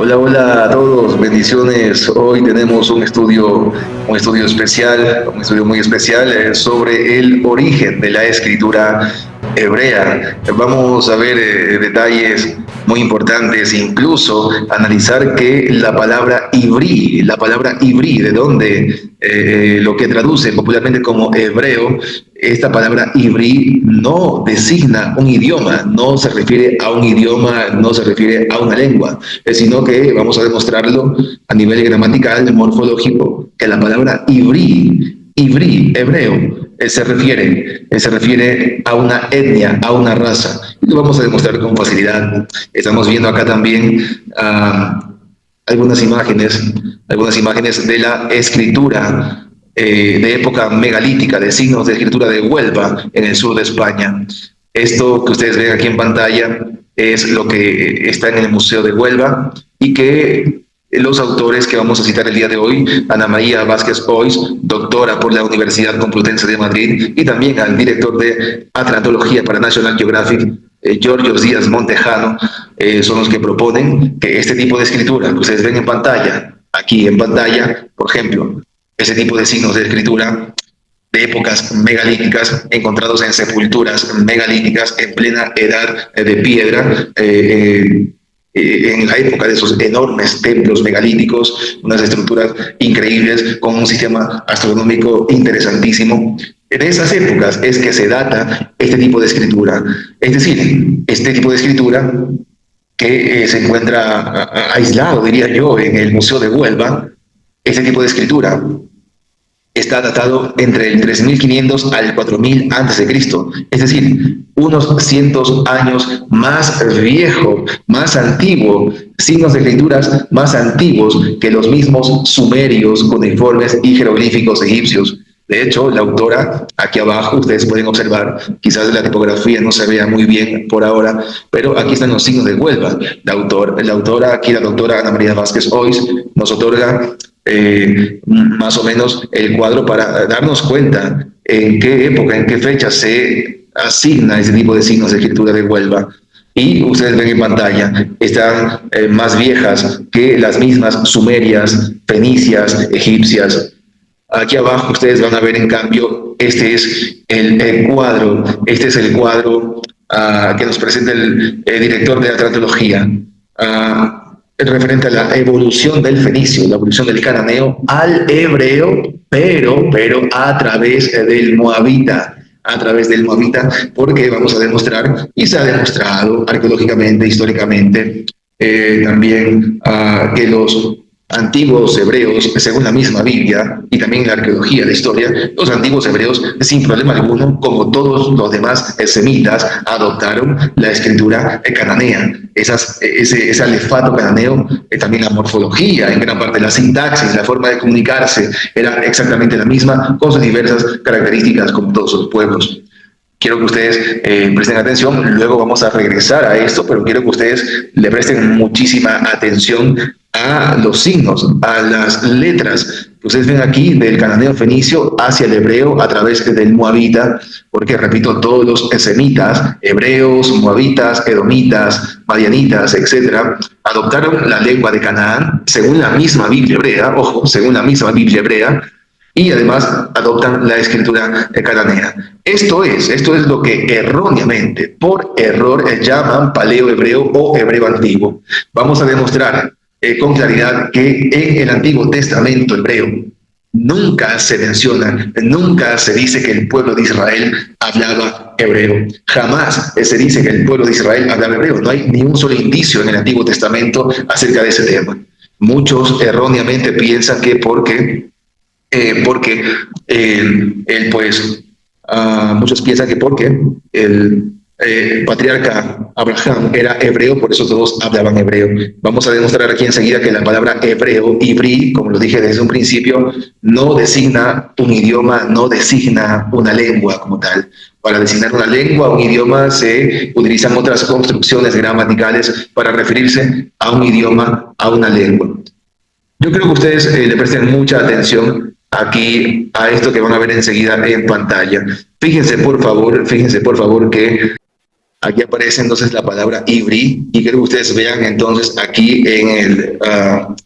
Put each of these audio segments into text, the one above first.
Hola, hola a todos, bendiciones. Hoy tenemos un estudio especial, un estudio muy especial sobre el origen de la escritura hebrea. Vamos a ver detalles muy importantes, incluso analizar que la palabra ibrí, de donde lo que traduce popularmente como hebreo, esta palabra ibrí no designa un idioma, no se refiere a un idioma, no se refiere a una lengua, sino que vamos a demostrarlo a nivel gramatical, morfológico, que la palabra ibrí, hebreo, se refiere a una etnia, a una raza. Y lo vamos a demostrar con facilidad. Estamos viendo acá también algunas imágenes, algunas imágenes de la escritura de época megalítica, de signos de escritura de Huelva, en el sur de España. Esto que ustedes ven aquí en pantalla es lo que está en el Museo de Huelva y que los autores que vamos a citar el día de hoy, Ana María Vázquez Ois, doctora por la Universidad Complutense de Madrid, y también al director de Atlantología para National Geographic, Georgios Díaz Montejano, son los que proponen que este tipo de escritura que ustedes ven en pantalla, aquí en pantalla, por ejemplo, ese tipo de signos de escritura de épocas megalíticas encontrados en sepulturas megalíticas en plena edad de piedra, en la época de esos enormes templos megalíticos, unas estructuras increíbles con un sistema astronómico interesantísimo. En esas épocas es que se data este tipo de escritura, es decir, este tipo de escritura que se encuentra aislado, diría yo, en el Museo de Huelva. Este tipo de escritura está datado entre el 3500 al 4000 antes de Cristo, es decir, unos cientos años más viejo, más antiguo, signos de escrituras más antiguos que los mismos sumerios, cuneiformes y jeroglíficos egipcios. De hecho, la autora, aquí abajo, ustedes pueden observar, quizás la tipografía no se vea muy bien por ahora, pero aquí están los signos de Huelva. La autora, aquí la doctora Ana María Vázquez Ois, nos otorga más o menos el cuadro para darnos cuenta en qué época, en qué fecha se asigna ese tipo de signos de escritura de Huelva. Y ustedes ven en pantalla, están más viejas que las mismas sumerias, fenicias, egipcias. Aquí abajo ustedes van a ver, en cambio, este es el cuadro, que nos presenta el director de Atlantología, referente a la evolución del fenicio, la evolución del cananeo al hebreo, pero a través del moabita, porque vamos a demostrar, y se ha demostrado arqueológicamente, históricamente, también que los antiguos hebreos, según la misma Biblia y también la arqueología, la historia, los antiguos hebreos, sin problema alguno, como todos los demás semitas, adoptaron la escritura cananea. Ese alefato cananeo, también la morfología, en gran parte la sintaxis, la forma de comunicarse, era exactamente la misma, con sus diversas características como todos los pueblos. Quiero que ustedes presten atención, luego vamos a regresar a esto, pero quiero que ustedes le presten muchísima atención a los signos, a las letras que ustedes ven aquí del cananeo fenicio hacia el hebreo a través del moabita, porque repito, todos los semitas, hebreos, moabitas, edomitas, madianitas, etcétera, adoptaron la lengua de Canaán según la misma Biblia hebrea, ojo, según la misma Biblia hebrea, y además adoptan la escritura cananea. Esto es lo que erróneamente, por error, llaman paleo-hebreo o hebreo antiguo. Vamos a demostrar con claridad que en el Antiguo Testamento hebreo nunca se menciona, nunca se dice que el pueblo de Israel hablaba hebreo. Jamás se dice que el pueblo de Israel hablaba hebreo. No hay ni un solo indicio en el Antiguo Testamento acerca de ese tema. Muchos erróneamente piensan que muchos piensan que porque el patriarca Abraham era hebreo, por eso todos hablaban hebreo. Vamos a demostrar aquí enseguida que la palabra hebreo, ibrí, como lo dije desde un principio, no designa un idioma, no designa una lengua como tal. Para designar una lengua, un idioma, se utilizan otras construcciones gramaticales para referirse a un idioma, a una lengua. Yo creo que ustedes le presten mucha atención aquí a esto que van a ver enseguida en pantalla. Fíjense por favor que Aquí aparece entonces la palabra ibrí, y quiero que ustedes vean entonces aquí en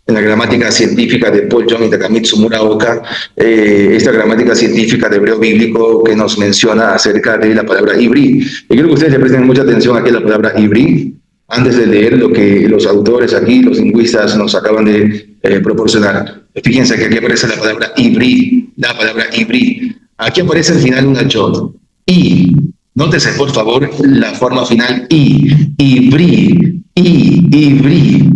la gramática científica de Paul Young y Takamitsu Muraoka, esta gramática científica de hebreo bíblico que nos menciona acerca de la palabra ibrí. Y quiero que ustedes le presten mucha atención aquí a la palabra ibrí, antes de leer lo que los autores aquí, los lingüistas, nos acaban de proporcionar. Fíjense que aquí aparece la palabra ibrí, la palabra ibrí. Aquí aparece al final una yod. Y, nótese por favor la forma final ibrí, ibrí,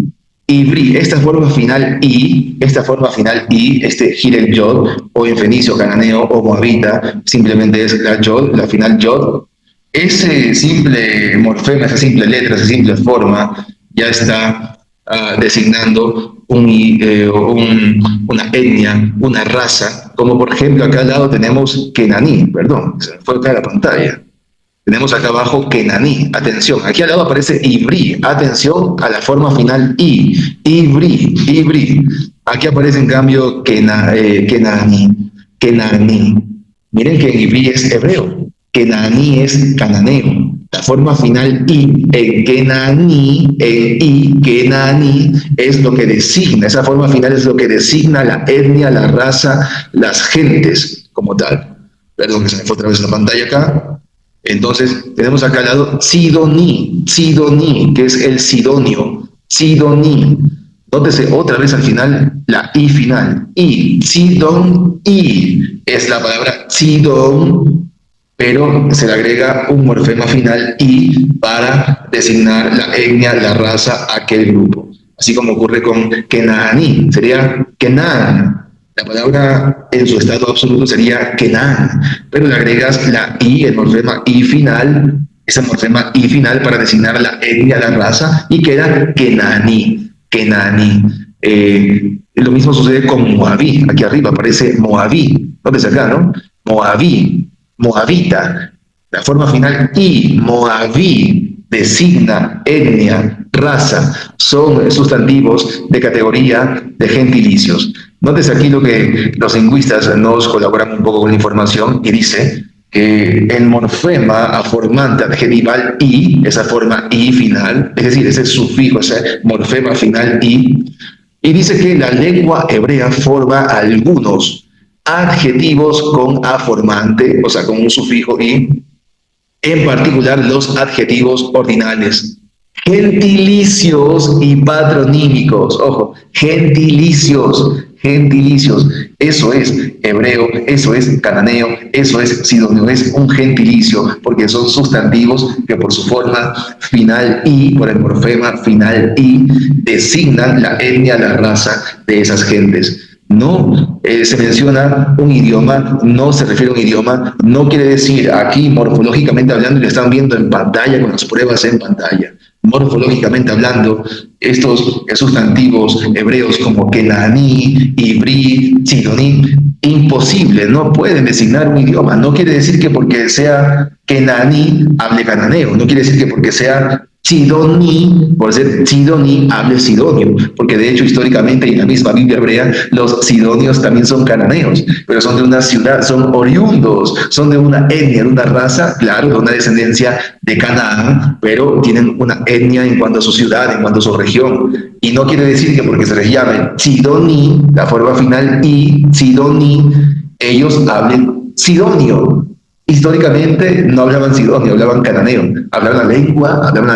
ibrí. Esta forma final este hirel yod, o en fenicio, cananeo o moabita, simplemente es la yod, la final yod. Ese simple morfema, esa simple letra, esa simple forma, ya está designando una etnia, una raza, como por ejemplo acá al lado tenemos Kenaní, perdón, se me fue acá la pantalla. Tenemos acá abajo Kenaní, atención, aquí al lado aparece Ibrí, atención a la forma final Ibrí, Ibrí. Aquí aparece en cambio Kenaní. Miren que en Ibrí es hebreo. Kenaní es cananeo. La forma final en Kenaní es lo que designa, esa forma final es lo que designa la etnia, la raza, las gentes como tal. Perdón que se me fue otra vez la pantalla acá. Entonces tenemos acá al lado Sidoní, que es el sidonio, Sidoní. Nótese otra vez al final la I final. Sidón, es la palabra Sidón, pero se le agrega un morfema final I para designar la etnia, la raza, aquel grupo. Así como ocurre con Kenaní, sería Kenan. La palabra en su estado absoluto sería Kenan, pero le agregas la I, el morfema I final, ese morfema I final para designar la etnia, la raza, y queda Kenaní. Lo mismo sucede con Moabí. Aquí arriba aparece Moabí. ¿Dónde acá, no? Moabí. Moabita, la forma final I, Moabí, designa etnia, raza, son sustantivos de categoría de gentilicios. Nótese aquí lo que los lingüistas nos colaboran un poco con la información y dice que el morfema aformante adjetival I, esa forma I final, es decir, ese sufijo, ese morfema final I, y dice que la lengua hebrea forma algunos adjetivos con aformante, o sea, con un sufijo i, en particular los adjetivos ordinales, gentilicios y patronímicos. Ojo, gentilicios. Eso es hebreo, eso es cananeo, eso es sidonio, es un gentilicio, porque son sustantivos que por su forma final i, por el morfema final i, designan la etnia, la raza de esas gentes. No se menciona un idioma, no se refiere a un idioma, no quiere decir aquí morfológicamente hablando, y lo están viendo en pantalla con las pruebas en pantalla. Morfológicamente hablando, estos sustantivos hebreos como Kenaní, Ibrí, Sidoní, imposible, no pueden designar un idioma. No quiere decir que porque sea Kenaní hable cananeo, no quiere decir que porque sea Sidoní, por ser Sidoní, hable sidonio, porque de hecho históricamente en la misma Biblia hebrea los sidonios también son cananeos, pero son de una ciudad, son oriundos, son de una etnia, de una raza, claro, de una descendencia de Canaán, pero tienen una etnia en cuanto a su ciudad, en cuanto a su región. Y no quiere decir que porque se les llame Sidoní, la forma final I, Sidoní, ellos hablen sidonio. Históricamente no hablaban sidonio, hablaban cananeo, hablaban la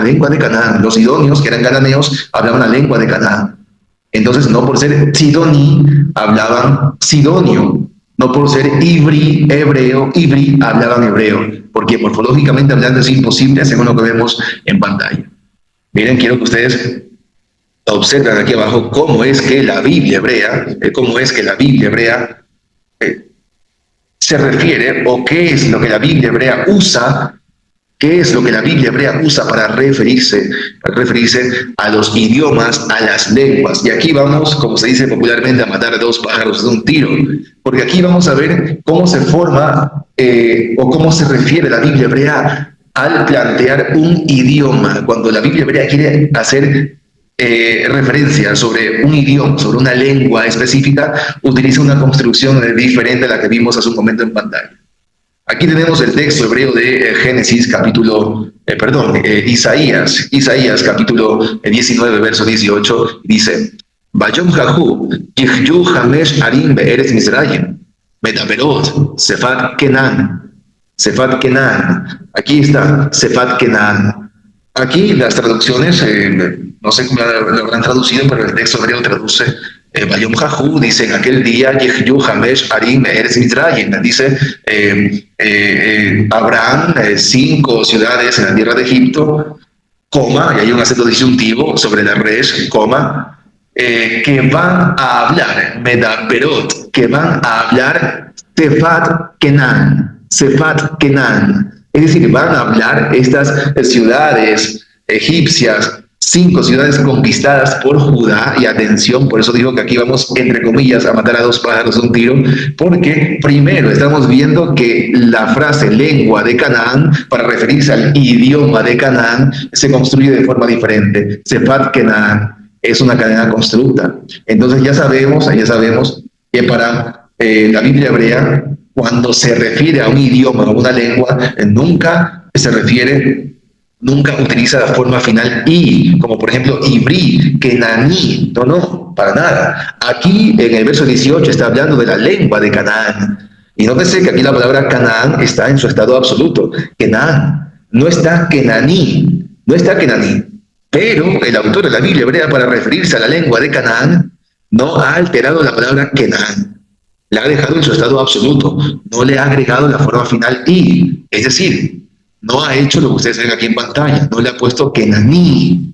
lengua de Canaán. Los sidonios, que eran cananeos, hablaban la lengua de Canaán. Entonces, no por ser sidoní, hablaban sidonio. No por ser ibrí, hebreo, ibrí, hablaban hebreo. Porque morfológicamente hablando es imposible, según lo que vemos en pantalla. Miren, quiero que ustedes observen aquí abajo cómo es que la Biblia hebrea, se refiere, o qué es lo que la Biblia hebrea usa, para referirse a los idiomas, a las lenguas. Y aquí vamos, como se dice popularmente, a matar a dos pájaros de un tiro, porque aquí vamos a ver cómo se forma o cómo se refiere la Biblia hebrea al plantear un idioma. Cuando la Biblia hebrea quiere hacer referencia sobre un idioma, sobre una lengua específica, utiliza una construcción diferente a la que vimos hace un momento en pantalla. Aquí tenemos el texto hebreo de Génesis capítulo, Isaías capítulo 19, verso 18, dice, Vayom Jahu, Yihyu Hamesh Arim Be'eretz Mizrayim, Metaperot, Sefat Kenan. Aquí está, Sefat Kenan. Aquí las traducciones, no sé cómo lo habrán traducido, pero el texto hebreo traduce Bayom Jahu, dice en aquel día, Yehyu Hamesh Arim Eretz Mitzrayim, dice Abraham, 5 ciudades en la tierra de Egipto, coma, y hay un acento disyuntivo sobre la res, coma, que van a hablar, Medaberot, que van a hablar Sefat Kenan. Es decir, van a hablar estas ciudades egipcias, 5 ciudades conquistadas por Judá, y atención, por eso digo que aquí vamos, entre comillas, a matar a 2 pájaros de un tiro, porque primero estamos viendo que la frase lengua de Canaán, para referirse al idioma de Canaán, se construye de forma diferente. Sefat Kenan es una cadena constructa. Entonces ya sabemos que para la Biblia hebrea, cuando se refiere a un idioma o una lengua, nunca utiliza la forma final i, como por ejemplo ibrí, kenaní. No, para nada. Aquí en el verso 18 está hablando de la lengua de Canaán. Y nótese que aquí la palabra Canaán está en su estado absoluto. Kenan, no está kenaní. Pero el autor de la Biblia hebrea, para referirse a la lengua de Canaán, no ha alterado la palabra Kenan. La ha dejado en su estado absoluto, no le ha agregado la forma final i, es decir, no ha hecho lo que ustedes ven aquí en pantalla, no le ha puesto kenaní,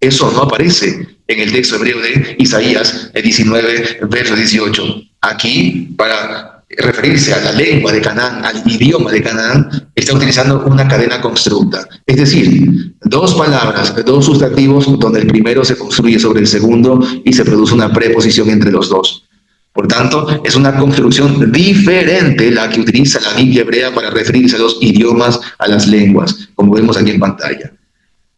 eso no aparece en el texto hebreo de Isaías 19, verso 18. Aquí, para referirse a la lengua de Canaán, al idioma de Canaán, está utilizando una cadena constructa, es decir, 2 palabras, 2 sustantivos, donde el primero se construye sobre el segundo y se produce una preposición entre los 2. Por tanto, es una construcción diferente la que utiliza la Biblia hebrea para referirse a los idiomas, a las lenguas, como vemos aquí en pantalla.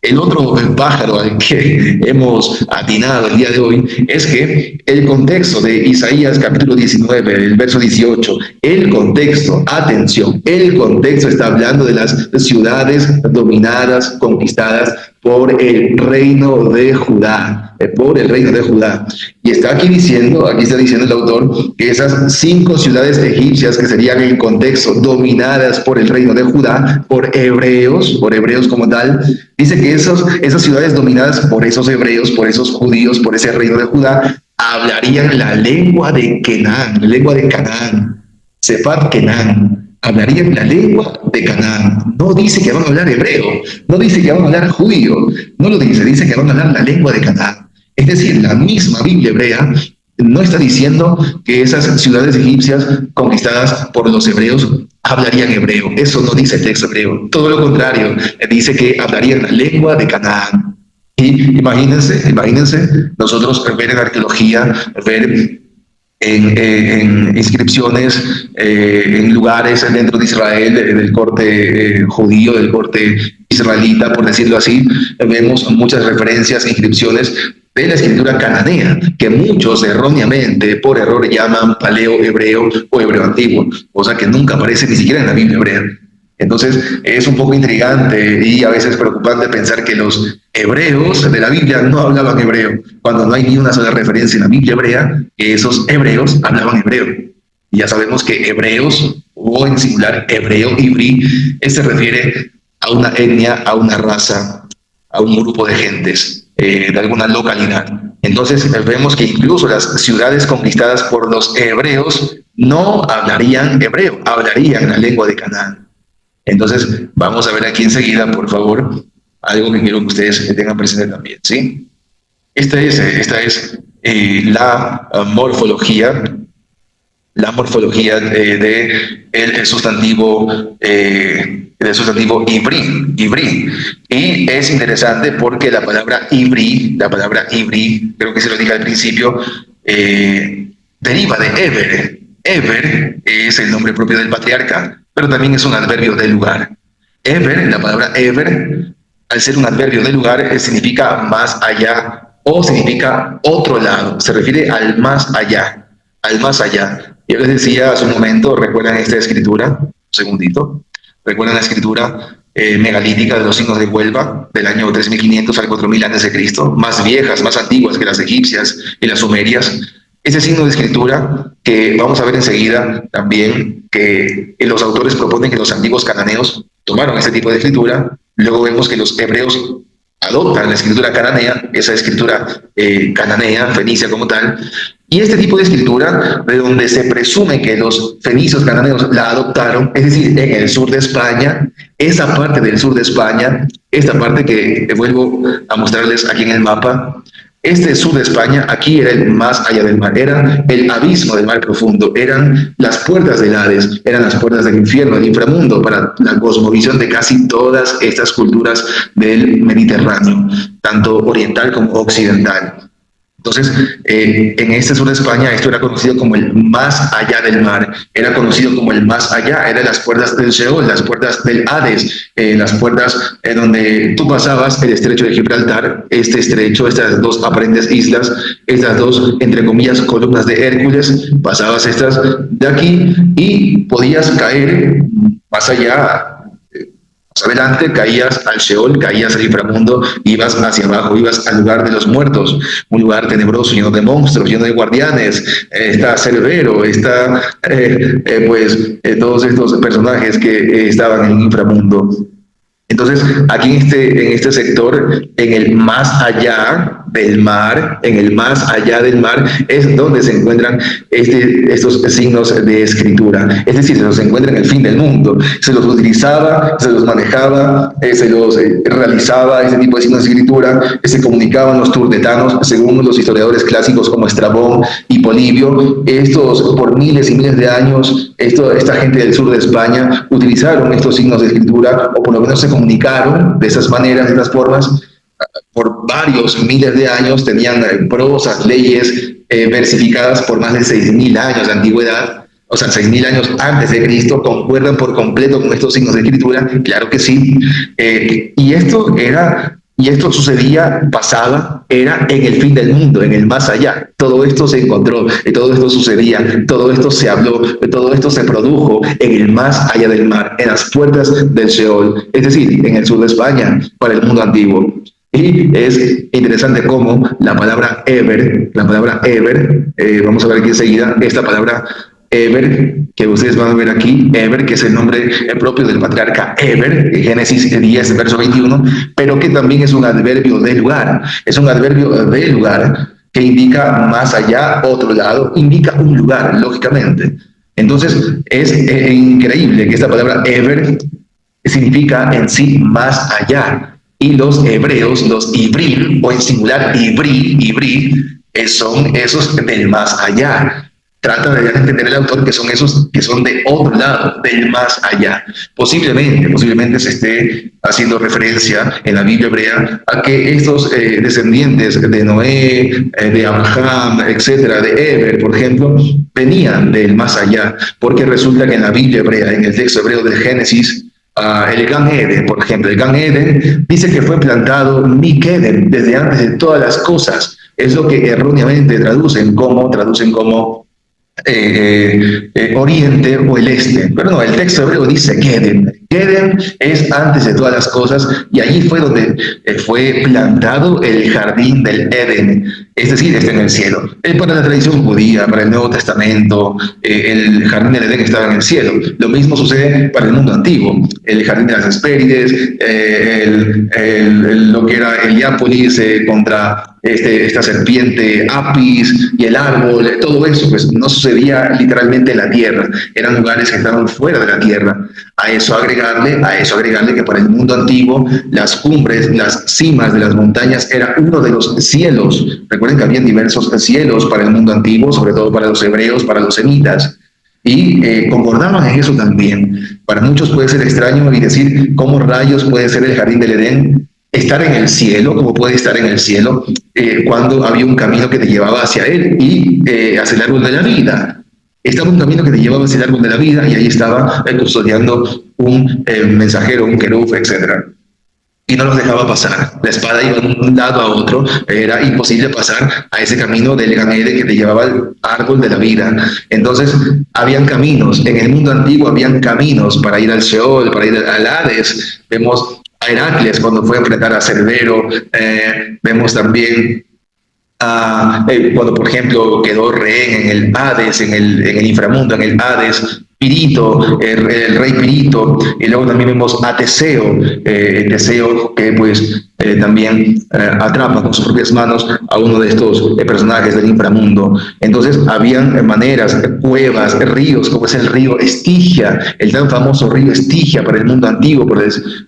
El otro pájaro al que hemos atinado el día de hoy es que el contexto de Isaías capítulo 19, el verso 18, el contexto está hablando de las ciudades dominadas, conquistadas por el reino de Judá, Y está diciendo el autor, que esas 5 ciudades egipcias, que serían en contexto dominadas por el reino de Judá, por hebreos como tal, dice que esas ciudades dominadas por esos hebreos, por esos judíos, por ese reino de Judá, hablarían la lengua de Canaán, Sefat Kenan. Hablarían la lengua de Canaán. No dice que van a hablar hebreo, no dice que van a hablar judío, no lo dice que van a hablar la lengua de Canaán. Es decir, la misma Biblia hebrea no está diciendo que esas ciudades egipcias conquistadas por los hebreos hablarían hebreo. Eso no dice el texto hebreo. Todo lo contrario, dice que hablarían la lengua de Canaán. Y imagínense, nosotros ver en arqueología, ver en inscripciones, en lugares dentro de Israel, del corte judío, del corte israelita, por decirlo así, vemos muchas referencias e inscripciones de la escritura cananea, que muchos erróneamente, por error, llaman paleo-hebreo o hebreo antiguo, cosa que nunca aparece ni siquiera en la Biblia hebrea. Entonces, es un poco intrigante y a veces preocupante pensar que los hebreos de la Biblia no hablaban hebreo, cuando no hay ni una sola referencia en la Biblia hebrea que esos hebreos hablaban hebreo. Y ya sabemos que hebreos, o en singular hebreo, ibrí, se refiere a una etnia, a una raza, a un grupo de gentes, de alguna localidad. Entonces vemos que incluso las ciudades conquistadas por los hebreos no hablarían hebreo, hablarían la lengua de Canaán. Entonces, vamos a ver aquí enseguida, por favor, algo que quiero que ustedes tengan presente también, ¿sí? Esta es la morfología del sustantivo ibrí. Y es interesante porque la palabra ibrí, creo que se lo dije al principio, deriva de Eber. Eber es el nombre propio del patriarca, pero también es un adverbio de lugar. La palabra Eber, al ser un adverbio de lugar, significa más allá o significa otro lado, se refiere al más allá. Yo les decía hace un momento, recuerdan esta escritura, segundito. ¿Recuerdan la escritura megalítica de los signos de Huelva del año 3500 al 4000 antes de Cristo? Más viejas, más antiguas que las egipcias y las sumerias. Ese signo de escritura que vamos a ver enseguida también que los autores proponen que los antiguos cananeos tomaron ese tipo de escritura. Luego vemos que los hebreos adoptan la escritura cananea, esa escritura cananea, fenicia como tal, y este tipo de escritura, de donde se presume que los fenicios cananeos la adoptaron, es decir, en el sur de España, esa parte del sur de España, esta parte que vuelvo a mostrarles aquí en el mapa, este sur de España, aquí era el más allá del mar, era el abismo del mar profundo, eran las puertas del Hades, eran las puertas del infierno, del inframundo, para la cosmovisión de casi todas estas culturas del Mediterráneo, tanto oriental como occidental. Entonces, en este sur de España, esto era conocido como el más allá del mar, era conocido como el más allá, eran las puertas del Sheol, las puertas del Hades, las puertas donde tú pasabas el estrecho de Gibraltar, este estrecho, estas dos aparentes islas, estas dos, entre comillas, columnas de Hércules, pasabas estas de aquí y podías caer más allá. Adelante, caías al Sheol, caías al inframundo, ibas hacia abajo, ibas al lugar de los muertos, un lugar tenebroso, lleno de monstruos, lleno de guardianes, está Cerbero, está todos estos personajes que estaban en el inframundo. Entonces, aquí en este sector, en el más allá del mar, en el más allá del mar, es donde se encuentran estos signos de escritura. Es decir, se los encuentra en el fin del mundo. Se los utilizaba, se los manejaba, se los realizaba, este tipo de signos de escritura, se comunicaban los turdetanos, según los historiadores clásicos como Estrabón y Polibio. Estos, por miles y miles de años, esta gente del sur de España utilizaron estos signos de escritura, o por lo menos se comunicaron de esas maneras, de esas formas, por varios miles de años, tenían prosas, leyes versificadas por más de 6.000 años de antigüedad, o sea, 6.000 años antes de Cristo, concuerdan por completo con estos signos de escritura, claro que sí, y esto sucedía, pasaba, era en el fin del mundo, en el más allá. Todo esto se encontró, todo esto sucedía, todo esto se habló, todo esto se produjo en el más allá del mar, en las puertas del Sheol, es decir, en el sur de España, para el mundo antiguo. Y es interesante cómo la palabra Eber, vamos a ver aquí enseguida, esta palabra Eber, que ustedes van a ver aquí, Eber, que es el nombre propio del patriarca Eber, en Génesis 10, verso 21, pero que también es un adverbio de lugar, que indica más allá, otro lado, indica un lugar, lógicamente. Entonces, es increíble que esta palabra Eber significa en sí más allá. Y los hebreos, los ibrim, o en singular ibrí, son esos del más allá. Trata de entender el autor que son esos que son de otro lado, del más allá. Posiblemente se esté haciendo referencia en la Biblia hebrea a que estos descendientes de Noé, de Abraham, etcétera, de Eber, por ejemplo, venían del más allá, porque resulta que en la Biblia hebrea, en el texto hebreo del Génesis, el Gan Eden, por ejemplo, el Gan Eden dice que fue plantado Mikeden desde antes de todas las cosas. Es lo que erróneamente traducen como Oriente o el Este. Pero no, el texto hebreo dice Keden. Keden es antes de todas las cosas, y allí fue donde fue plantado el jardín del Edén. Es decir, está en el cielo. Para la tradición judía, para el Nuevo Testamento, el jardín del Edén estaba en el cielo. Lo mismo sucede para el mundo antiguo. El jardín de las Hespérides, lo que era Heliópolis contra esta serpiente Apis y el árbol, todo eso pues no sucedía literalmente en la tierra, eran lugares que estaban fuera de la tierra. A eso agregarle que para el mundo antiguo las cumbres, las cimas de las montañas era uno de los cielos. Recuerden que había diversos cielos para el mundo antiguo, sobre todo para los hebreos, para los semitas, y concordaban en eso también. Para muchos puede ser extraño y decir cómo rayos puede ser el jardín del Edén estar en el cielo, como puede estar en el cielo, cuando había un camino que te llevaba hacia él y hacia el árbol de la vida. Estaba un camino que te llevaba hacia el árbol de la vida y ahí estaba custodiando un mensajero, un querub, etc. y no los dejaba pasar. La espada iba de un lado a otro, era imposible pasar a ese camino del Gan Eden que te llevaba al árbol de la vida. Entonces, habían caminos, en el mundo antiguo habían caminos para ir al Sheol, para ir al Hades. Vemos a Heracles cuando fue a enfrentar a Cerbero, vemos también cuando, por ejemplo, quedó rehén en el Hades, en el inframundo, en el Hades, Pirito, el rey Pirito, y luego también vemos a Teseo, Teseo que pues también atrapa con sus propias manos a uno de estos personajes del inframundo. Entonces habían maneras, cuevas, ríos, como es el río Estigia, el tan famoso río Estigia para el mundo antiguo,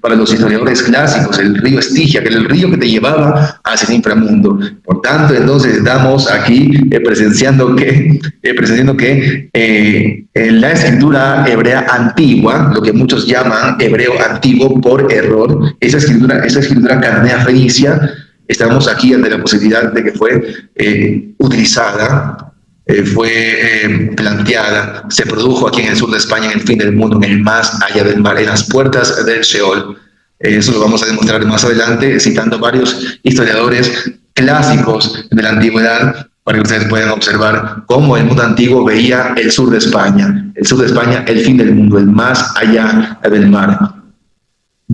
para los historiadores clásicos, el río Estigia, que era el río que te llevaba hacia el inframundo. Por tanto, entonces estamos aquí presenciando que en la escritura hebrea antigua, lo que muchos llaman hebreo antiguo por error, esa escritura cananea fenicia, estamos aquí ante la posibilidad de que fue utilizada, fue planteada, se produjo aquí en el sur de España, en el fin del mundo, en el más allá del mar, en las puertas del Sheol. Eso lo vamos a demostrar más adelante, citando varios historiadores clásicos de la antigüedad, para que ustedes puedan observar cómo el mundo antiguo veía el sur de España, el fin del mundo, el más allá del mar.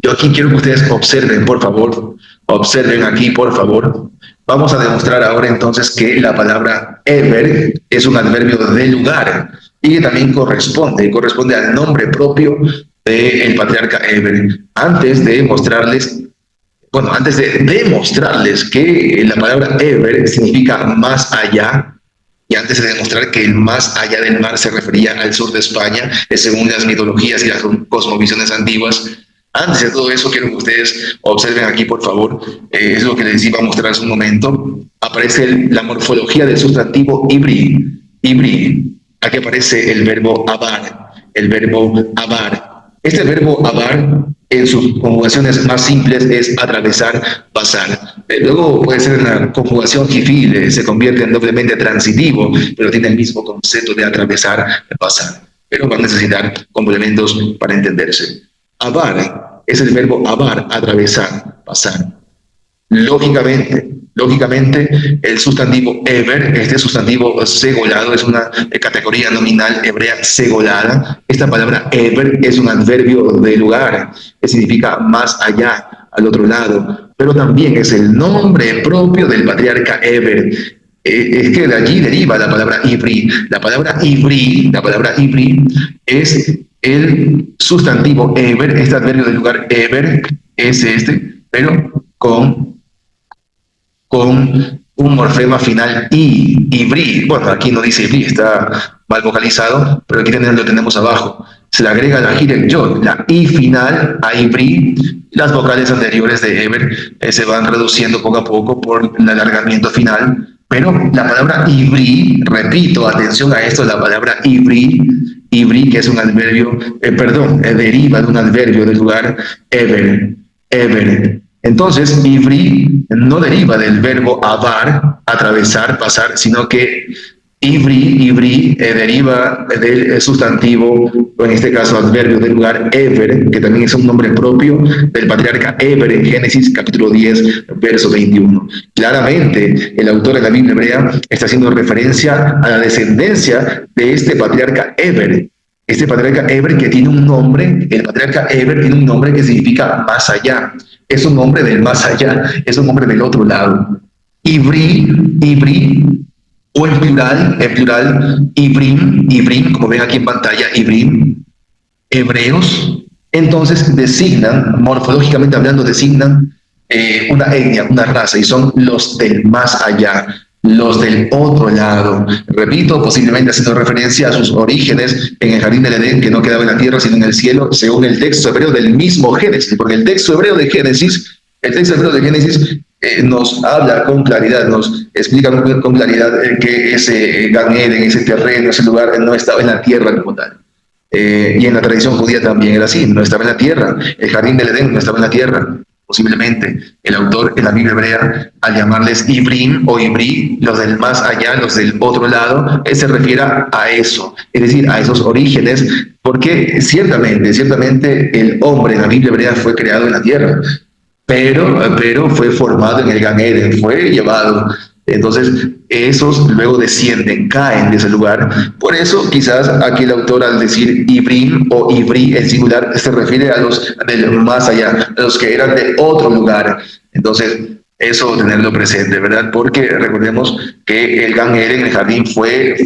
Yo aquí quiero que ustedes observen, por favor, observen aquí, por favor. Vamos a demostrar ahora entonces que la palabra Eber es un adverbio de lugar y que también corresponde al nombre propio del patriarca Eber. Antes de demostrarles que la palabra Eber significa más allá, y antes de demostrar que el más allá del mar se refería al sur de España, según las mitologías y las cosmovisiones antiguas, antes de todo eso, quiero que ustedes observen aquí, por favor, es lo que les iba a mostrar hace un momento. Aparece la morfología del sustantivo ibri. Aquí aparece el verbo abar, Este verbo abar, en sus conjugaciones más simples, es atravesar, pasar. Luego puede ser una conjugación jifil, se convierte en doblemente transitivo, pero tiene el mismo concepto de atravesar, pasar. Pero va a necesitar complementos para entenderse. Abar es el verbo abar, atravesar, pasar. Lógicamente, el sustantivo eber, este sustantivo segolado, es una categoría nominal hebrea segolada. Esta palabra eber es un adverbio de lugar, que significa más allá, al otro lado, pero también es el nombre propio del patriarca Eber. Es que de allí deriva la palabra ibri. La palabra ibri es el sustantivo eber, este adverbio del lugar eber, es pero con un morfema final ibri. Bueno, aquí no dice ibri, está mal vocalizado, pero aquí lo tenemos abajo. Se le agrega la el yod, la i final a ibri. Las vocales anteriores de eber se van reduciendo poco a poco por el alargamiento final. Pero la palabra ibri, repito, atención a esto, la palabra ibri, que es un adverbio, deriva de un adverbio del lugar eber. Entonces, ibri no deriva del verbo abar, atravesar, pasar, sino que ibri deriva del sustantivo, o en este caso adverbio del lugar Eber, que también es un nombre propio del patriarca Eber en Génesis capítulo 10, verso 21. Claramente, el autor de la Biblia hebrea está haciendo referencia a la descendencia de este patriarca Eber. Este patriarca Eber que tiene un nombre, el patriarca Eber tiene un nombre que significa más allá. Es un nombre del más allá, es un nombre del otro lado. Ibri, o en plural, Ibrim, como ven aquí en pantalla, Ibrim, hebreos, entonces designan, morfológicamente hablando, una etnia, una raza, y son los del más allá, los del otro lado. Repito, posiblemente haciendo referencia a sus orígenes en el jardín del Edén, que no quedaba en la tierra, sino en el cielo, según el texto hebreo del mismo Génesis, porque el texto hebreo de Génesis nos habla con claridad, nos explica con claridad que ese Gan Eden, ese terreno, ese lugar no estaba en la tierra como tal. Y en la tradición judía también era así, no estaba en la tierra. El jardín del Edén no estaba en la tierra. Posiblemente el autor en la Biblia hebrea, al llamarles Ibrim o Ibri, los del más allá, los del otro lado, él se refiere a eso, es decir, a esos orígenes, porque ciertamente el hombre en la Biblia hebrea fue creado en la tierra. pero fue formado en el Gan Eden, fue llevado. Entonces, esos luego descienden, caen de ese lugar. Por eso, quizás aquí el autor, al decir Ibrim o Ibri en singular, se refiere a los del más allá, a los que eran de otro lugar. Entonces, eso tenerlo presente, ¿verdad? Porque recordemos que el Gan Eden, el jardín, fue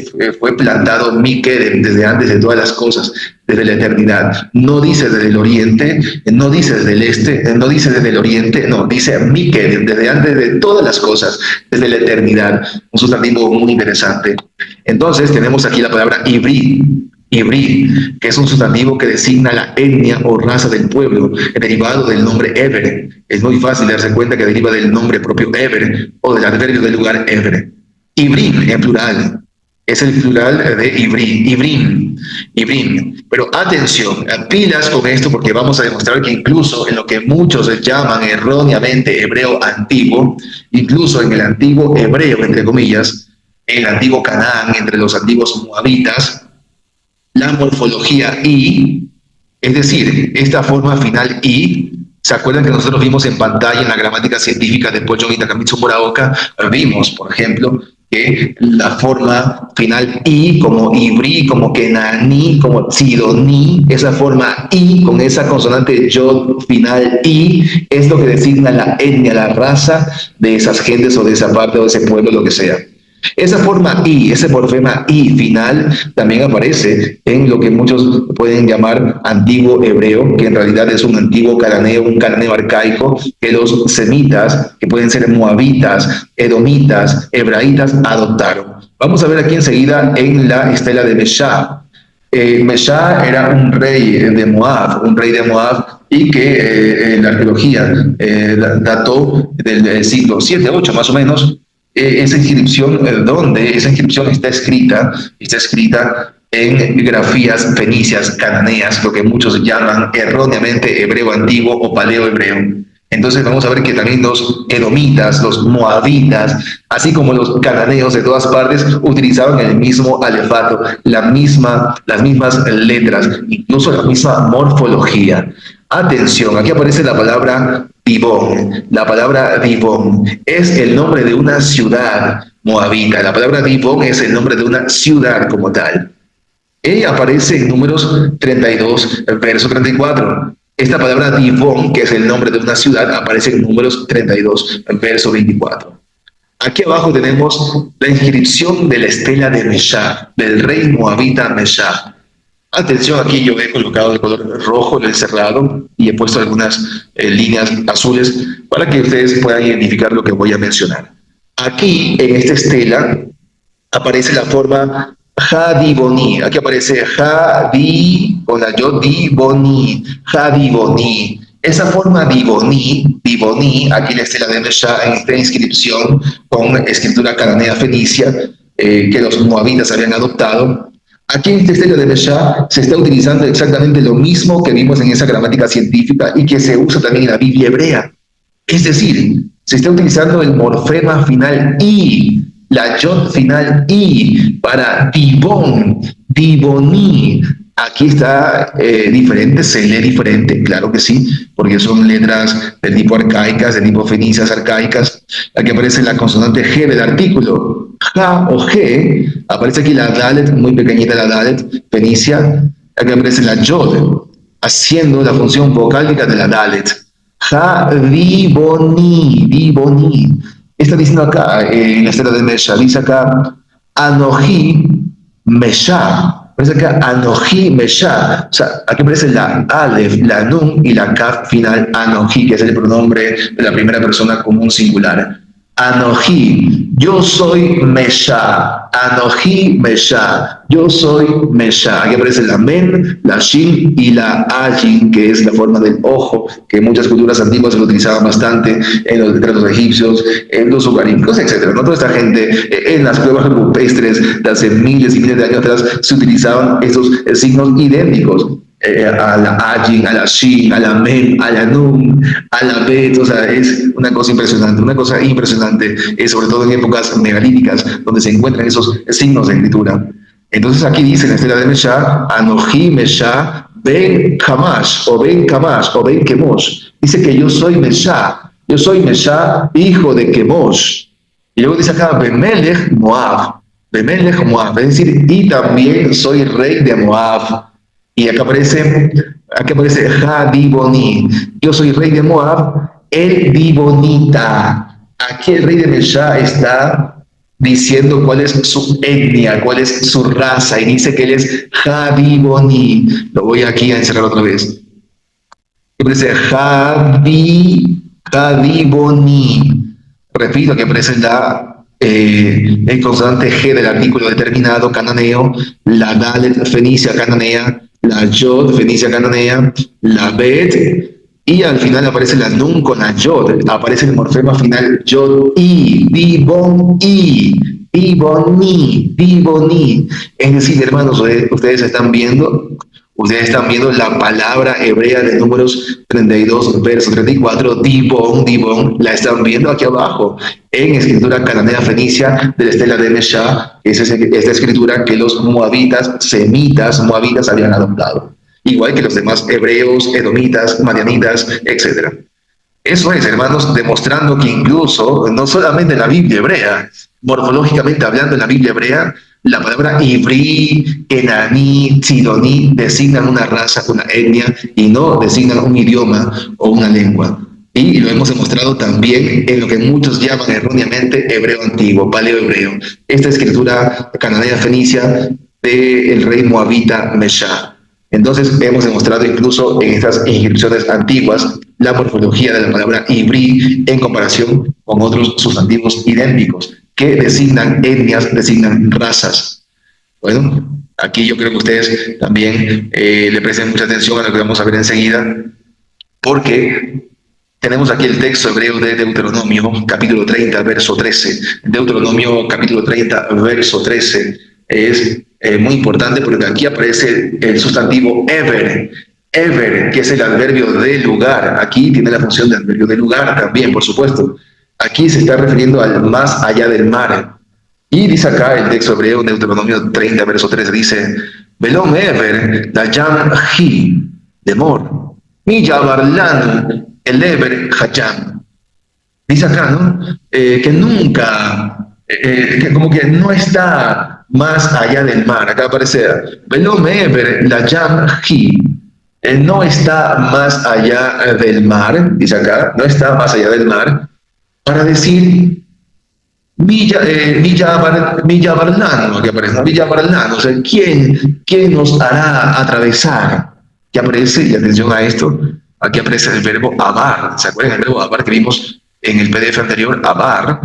plantado Miquel desde antes de todas las cosas, desde la eternidad. No dice desde el oriente, no dice desde el este, no dice desde el oriente, no, dice Miquel desde antes de todas las cosas, desde la eternidad. Un sustantivo muy interesante. Entonces tenemos aquí la palabra Ibrí, Ibrí, que es un sustantivo que designa la etnia o raza del pueblo, derivado del nombre Eber. Es muy fácil darse cuenta que deriva del nombre propio Eber o del adverbio del lugar Eber. Ibrim, en plural, es el plural de Ibrim, Ibrim, Ibrim. Pero atención, pilas con esto porque vamos a demostrar que incluso en lo que muchos llaman erróneamente hebreo antiguo, incluso en el antiguo hebreo, entre comillas, el antiguo Canaán, entre los antiguos moabitas, la morfología I, es decir, esta forma final I, ¿se acuerdan que nosotros vimos en pantalla en la gramática científica de Pocho Itakamitsu Muraoka? Vimos, por ejemplo, que la forma final I, como Ibrí, como Kenani, como Tzidoní, esa forma I con esa consonante yod final I, es lo que designa la etnia, la raza de esas gentes o de esa parte o de ese pueblo, lo que sea. Esa forma I, ese morfema I final, también aparece en lo que muchos pueden llamar antiguo hebreo, que en realidad es un antiguo cananeo, un cananeo arcaico, que los semitas, que pueden ser moabitas, edomitas, hebraitas, adoptaron. Vamos a ver aquí enseguida en la estela de Meshá. Meshá era un rey de Moab, y que la arqueología dató del siglo 7, 8 más o menos. Esa inscripción, esa inscripción está escrita en grafías fenicias, cananeas, lo que muchos llaman erróneamente hebreo antiguo o paleo hebreo. Entonces vamos a ver que también los edomitas, los moabitas, así como los cananeos de todas partes, utilizaban el mismo alefato, las mismas letras, incluso la misma morfología. Atención, aquí aparece la palabra Dibón. La palabra Dibón es el nombre de una ciudad moabita. La palabra Dibón es el nombre de una ciudad como tal. Ella aparece en Números 32, verso 34. Esta palabra Dibón, que es el nombre de una ciudad, aparece en Números 32, verso 24. Aquí abajo tenemos la inscripción de la estela de Meshá, del rey moabita Meshá. Atención, aquí yo he colocado el color rojo, lo he cerrado y he puesto algunas líneas azules para que ustedes puedan identificar lo que voy a mencionar. Aquí, en esta estela, aparece la forma Jadiboni. Aquí aparece Jadi, con la yo, Diboni, Jadiboni. Esa forma Diboni, aquí en la estela de Meshá, en esta inscripción con escritura cananea fenicia que los moabitas habían adoptado. Aquí en este estela de Meshá se está utilizando exactamente lo mismo que vimos en esa gramática científica y que se usa también en la Biblia hebrea. Es decir, se está utilizando el morfema final I, la yod final I, para Dibón, Diboní. Aquí está diferente, se lee diferente, claro que sí, porque son letras de tipo arcaicas, de tipo fenicias arcaicas. Aquí aparece la consonante G del artículo. Ja o G, aparece aquí la Dalet, muy pequeñita la Dalet, fenicia. Aquí aparece la Yod, haciendo la función vocálica de la Dalet. Ja, Diboni, Diboni. Está diciendo acá, en la estela de Meshá, dice acá, Anoji Meshá. Aparece acá Anoji Meshá. O sea, aquí aparece la Aleph, la Nun y la Kaf final, Anoji, que es el pronombre de la primera persona común singular. Anoji, yo soy Meshá. Anoji Meshá, yo soy Meshá. Aquí aparece la Men, la Shin y la Ayin, que es la forma del ojo, que en muchas culturas antiguas se lo utilizaban bastante en los retratos egipcios, en los ugarímicos, etc. ¿No? Toda esta gente, en las cuevas rupestres de hace miles y miles de años atrás, se utilizaban esos signos idénticos. A la Ayin, a la Shin, a la Men, a la Nun, a la Bet, o sea, es una cosa impresionante, sobre todo en épocas megalíticas, donde se encuentran esos signos de escritura. Entonces aquí dice en la estela de Meshá, Anoji Meshá, Ben Kamash, o Ben Kamash, o Ben Kemosh. Dice que yo soy Mesha, hijo de Kemosh. Y luego dice acá, Bemelech Moab, es decir, y también soy rey de Moab. Y acá aparece Ja Diboni, yo soy rey de Moab, el Dibonita. Aquí el rey de Mesha está diciendo cuál es su etnia, cuál es su raza, y dice que él es Jadiboni. Lo voy aquí a encerrar otra vez. Aparece Jadiboni. Repito que aparece el constante G del artículo determinado cananeo, la Dalet fenicia cananea, la Yod fenicia cananea, la Bet, y al final aparece la Nun con la Yod, aparece el morfema final Yod I, Diboni. Es decir, hermanos, ustedes están viendo la palabra hebrea de Números 32, verso 34, Dibon, la están viendo aquí abajo, en escritura cananea fenicia de la estela de Mesha, es esta escritura que los semitas, moabitas habían adoptado, igual que los demás hebreos, edomitas, madianitas, etc. Eso es, hermanos, demostrando que incluso, no solamente en la Biblia hebrea, morfológicamente hablando en la Biblia hebrea, la palabra ibrí, enaní, sidoní designan una raza, una etnia, y no designan un idioma o una lengua. Y lo hemos demostrado también en lo que muchos llaman erróneamente hebreo antiguo, paleo-hebreo. Esta escritura cananea fenicia del rey moabita Mesha. Entonces hemos demostrado incluso en estas inscripciones antiguas la morfología de la palabra ibrí en comparación con otros sustantivos idénticos que designan etnias, designan razas. Bueno, aquí yo creo que ustedes también le presten mucha atención a lo que vamos a ver enseguida, porque tenemos aquí el texto hebreo de Deuteronomio, capítulo 30, verso 13. Deuteronomio, capítulo 30, verso 13, es muy importante porque aquí aparece el sustantivo ever, que es el adverbio de lugar. Aquí tiene la función de adverbio de lugar también, por supuesto. Aquí se está refiriendo al más allá del mar. Y dice acá el texto hebreo, Deuteronomio 30, verso 13, dice, Velom ever, dayam hi, demor, mi yabarlan, el ever hayam. Dice acá, ¿no? Que nunca, que como que no está más allá del mar. Acá aparece, Velom ever, dayam hi, no está más allá del mar, dice acá, no está más allá del mar, para decir Villa Barlano, que aparece, Villa Barlano, o sea, ¿quién nos hará atravesar? Que aparece, y atención a esto, aquí aparece el verbo abar, ¿se acuerdan del verbo abar que vimos en el PDF anterior? Abar,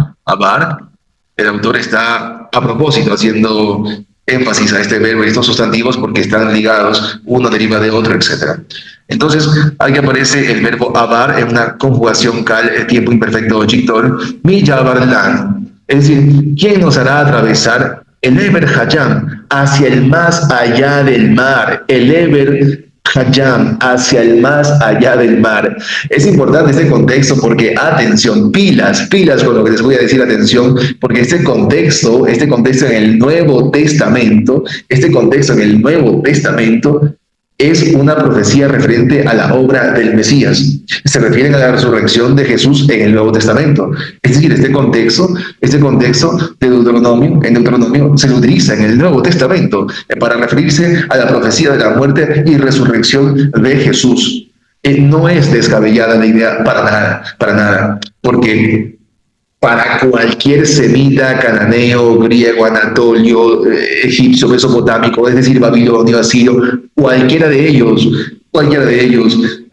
el autor está a propósito haciendo énfasis a este verbo y estos sustantivos porque están ligados, uno deriva de otro, etc. Entonces, aquí aparece el verbo abar en una conjugación cal, tiempo imperfecto chictor, mi yabarlan. Es decir, ¿quién nos hará atravesar el Eber Hayam hacia el más allá del mar? El Eber Hayam hacia el más allá del mar. Es importante este contexto porque, atención, pilas con lo que les voy a decir, atención, porque este contexto en el Nuevo Testamento, es una profecía referente a la obra del Mesías. Se refieren a la resurrección de Jesús en el Nuevo Testamento. Es decir, este contexto de Deuteronomio, en Deuteronomio se lo utiliza en el Nuevo Testamento para referirse a la profecía de la muerte y resurrección de Jesús. No es descabellada la idea para nada, porque para cualquier semita, cananeo, griego, anatolio, egipcio, mesopotámico, es decir, babilonio, asirio, cualquiera de ellos,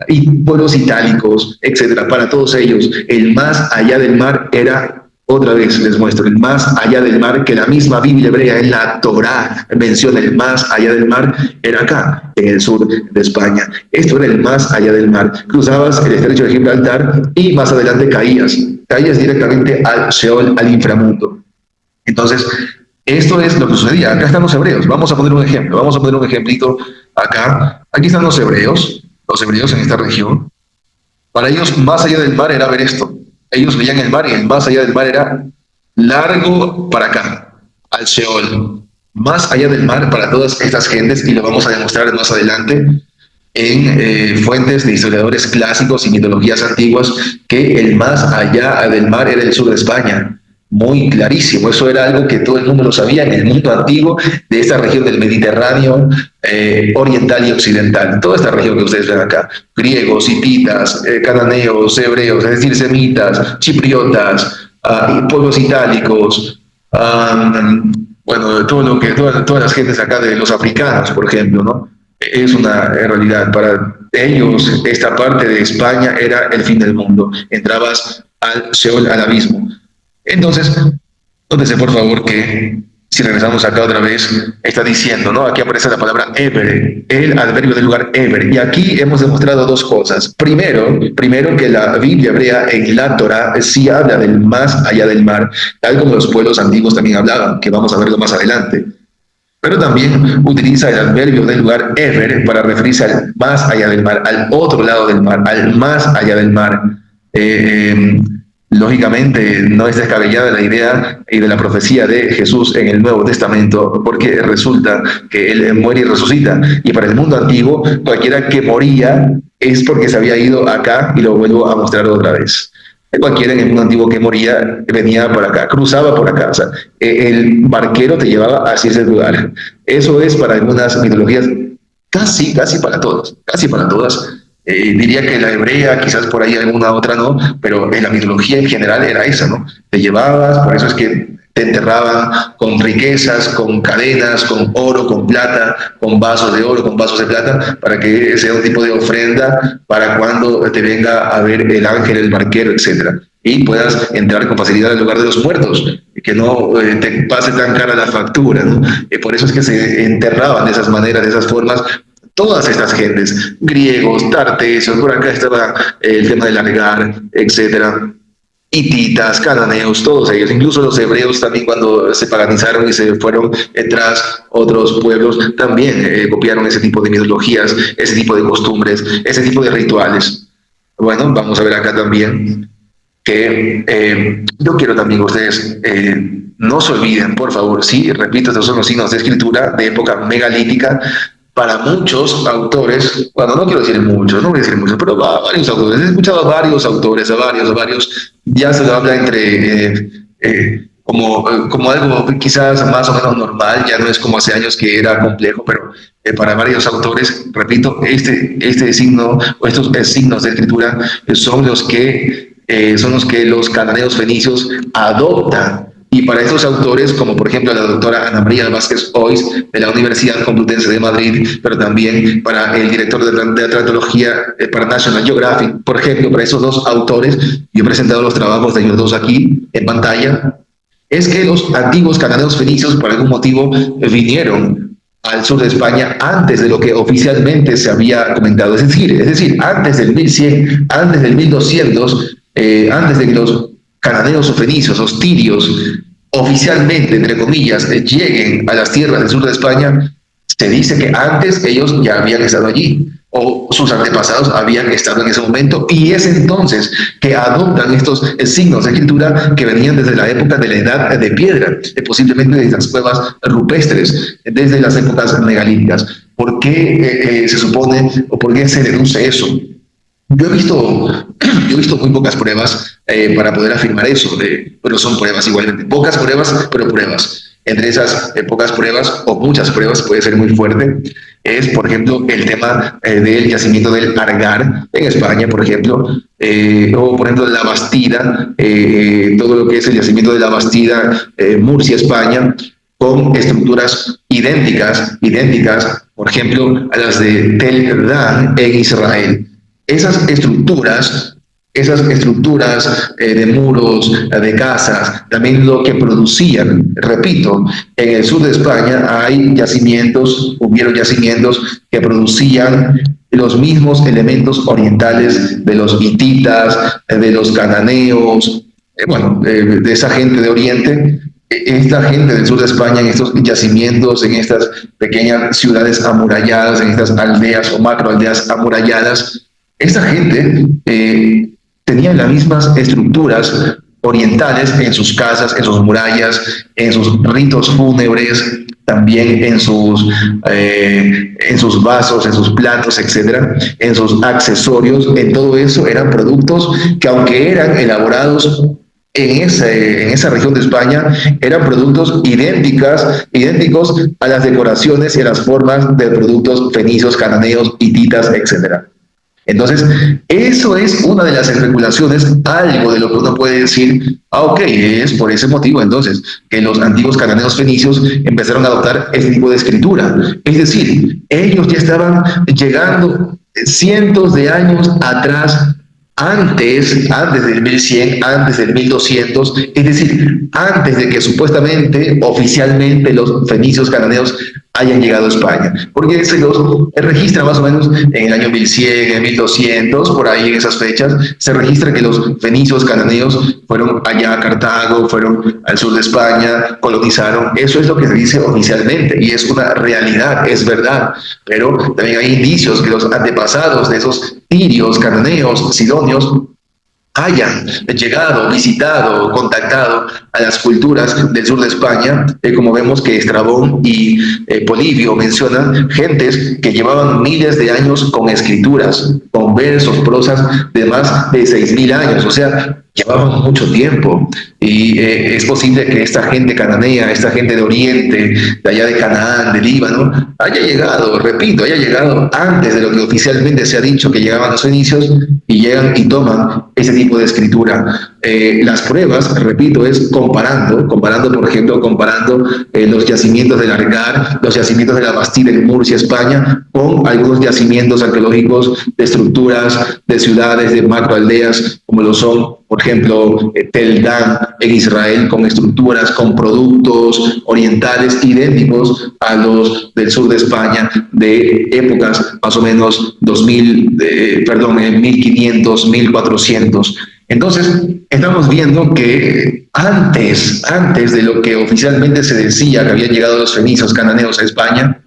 y pueblos itálicos, etcétera, para todos ellos, el más allá del mar era, otra vez les muestro, el más allá del mar, que la misma Biblia hebrea en la Torá menciona el más allá del mar, era acá, en el sur de España. Esto era el más allá del mar. Cruzabas el estrecho de Gibraltar y más adelante caías directamente al Sheol, al inframundo. Entonces, esto es lo que sucedía. Acá están los hebreos. Vamos a poner un ejemplo. Vamos a poner un ejemplito acá. Aquí están los hebreos en esta región. Para ellos, más allá del mar era ver esto. Ellos veían el mar y el más allá del mar era largo para acá, al Sheol. Más allá del mar para todas estas gentes, y lo vamos a demostrar más adelante, en fuentes de historiadores clásicos y mitologías antiguas que el más allá del mar era el sur de España. Muy clarísimo, eso era algo que todo el mundo lo sabía en el mundo antiguo de esta región del Mediterráneo oriental y occidental. Toda esta región que ustedes ven acá, griegos, hititas, cananeos, hebreos, es decir, semitas, chipriotas, pueblos itálicos, bueno, todo lo que, todas las gentes acá de los africanos, por ejemplo, ¿no? Es una realidad. Para ellos, esta parte de España era el fin del mundo. Entrabas al Seol, al abismo. Entonces, nótese por favor que si regresamos acá otra vez, está diciendo, ¿no? Aquí aparece la palabra ever, el adverbio del lugar ever. Y aquí hemos demostrado dos cosas. Primero que la Biblia hebrea en la Torah sí habla del más allá del mar, tal como los pueblos antiguos también hablaban, que vamos a verlo más adelante. Pero también utiliza el adverbio del lugar ever para referirse al más allá del mar, al otro lado del mar, al más allá del mar. Lógicamente no es descabellada la idea y de la profecía de Jesús en el Nuevo Testamento, porque resulta que Él muere y resucita. Y para el mundo antiguo, cualquiera que moría es porque se había ido acá, y lo vuelvo a mostrar otra vez. Cualquiera en el mundo antiguo que moría venía por acá, cruzaba por acá. O sea, el barquero te llevaba hacia ese lugar. Eso es para algunas mitologías, casi para todas, casi para todas. Diría que la hebrea, quizás por ahí alguna otra no, pero en la mitología en general era esa, ¿no? Te llevabas, por eso es que te enterraban con riquezas, con cadenas, con oro, con plata, con vasos de oro, con vasos de plata, para que sea un tipo de ofrenda para cuando te venga a ver el ángel, el barquero, etcétera, y puedas entrar con facilidad al lugar de los muertos, que no te pase tan cara la factura, ¿no? Por eso es que se enterraban de esas maneras, de esas formas, todas estas gentes, griegos, tartesios, por acá estaba el tema del Algar, etcétera, hititas, cananeos, todos ellos, incluso los hebreos también cuando se paganizaron y se fueron tras otros pueblos, también copiaron ese tipo de mitologías, ese tipo de costumbres, ese tipo de rituales. Bueno, vamos a ver acá también que yo quiero también que ustedes no se olviden, por favor, sí, repito, estos son los signos de escritura de época megalítica. Para muchos autores, bueno, no quiero decir muchos, no voy a decir muchos, pero varios autores, he escuchado a varios autores, a varios, ya se lo habla entre como algo quizás más o menos normal, ya no es como hace años que era complejo, pero para varios autores, repito, este signo o estos signos de escritura son los que los cananeos fenicios adoptan. Y para estos autores, como por ejemplo la doctora Ana María Vázquez Ois de la Universidad Complutense de Madrid, pero también para el director de Atlantología para National Geographic, por ejemplo, para esos dos autores, yo he presentado los trabajos de ellos dos aquí en pantalla, es que los antiguos cananeos fenicios por algún motivo vinieron al sur de España antes de lo que oficialmente se había comentado, es decir, antes del 1100, antes del 1200, antes de que los cananeos o fenicios, los tirios, oficialmente, entre comillas, lleguen a las tierras del sur de España, se dice que antes ellos ya habían estado allí, o sus antepasados habían estado en ese momento, y es entonces que adoptan estos signos de escritura que venían desde la época de la edad de piedra, posiblemente desde las cuevas rupestres, desde las épocas megalíticas. ¿Por qué se supone o por qué se deduce eso? Yo he visto muy pocas pruebas para poder afirmar eso, pero son pruebas igualmente. Pocas pruebas, pero pruebas. Entre esas pocas pruebas, o muchas pruebas, puede ser muy fuerte, es, por ejemplo, el tema del yacimiento del Argar en España, por ejemplo, o, por ejemplo, la Bastida, todo lo que es el yacimiento de la Bastida, Murcia, España, con estructuras idénticas, por ejemplo, a las de Tel Dan en Israel. Esas estructuras de muros, de casas, también lo que producían, repito, en el sur de España hubieron yacimientos que producían los mismos elementos orientales de los hititas, de los cananeos, de esa gente de Oriente. Esta gente del sur de España, en estos yacimientos, en estas pequeñas ciudades amuralladas, en estas aldeas o macroaldeas amuralladas, esta gente tenía las mismas estructuras orientales en sus casas, en sus murallas, en sus ritos fúnebres, también en sus vasos, en sus platos, etcétera, en sus accesorios, en todo eso eran productos que aunque eran elaborados en esa región de España, eran productos idénticos a las decoraciones y a las formas de productos fenicios, cananeos, hititas, etcétera. Entonces, eso es una de las especulaciones, algo de lo que uno puede decir, ok, es por ese motivo entonces que los antiguos cananeos fenicios empezaron a adoptar este tipo de escritura. Es decir, ellos ya estaban llegando cientos de años atrás, antes del 1100, antes del 1200, es decir, antes de que supuestamente, oficialmente, los fenicios cananeos hayan llegado a España, porque se los registra más o menos en el año 1100, en 1200, por ahí en esas fechas, se registra que los fenicios cananeos fueron allá a Cartago, fueron al sur de España, colonizaron, eso es lo que se dice oficialmente, y es una realidad, es verdad, pero también hay indicios que los antepasados de esos tirios, cananeos, sidonios, hayan llegado, visitado, contactado a las culturas del sur de España, como vemos que Estrabón y Polibio mencionan gentes que llevaban miles de años con escrituras, con versos, prosas de más de 6.000 años, o sea, llevaban mucho tiempo. Y es posible que esta gente cananea, esta gente de Oriente, de allá de Canaán, de Líbano, haya llegado, repito, haya llegado antes de lo que oficialmente se ha dicho que llegaban los fenicios, y llegan y toman ese tipo de escritura. Las pruebas, repito, es comparando, por ejemplo, los yacimientos del Argar, los yacimientos de la Bastida en Murcia, España, con algunos yacimientos arqueológicos de estructuras, de ciudades, de macroaldeas, como lo son, por ejemplo, Tel Dan en Israel, con estructuras, con productos orientales idénticos a los del sur de España, de épocas más o menos 1500, 1400. Entonces, estamos viendo que antes de lo que oficialmente se decía que habían llegado los fenicios cananeos a España,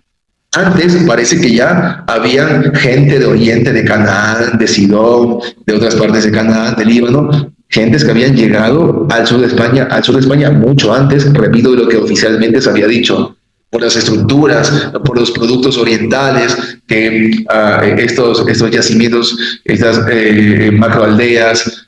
antes parece que ya había gente de Oriente, de Canaán, de Sidón, de otras partes de Canaán, de Líbano, gentes que habían llegado al sur de España mucho antes, repito, de lo que oficialmente se había dicho, por las estructuras, por los productos orientales, que estos yacimientos, estas macroaldeas,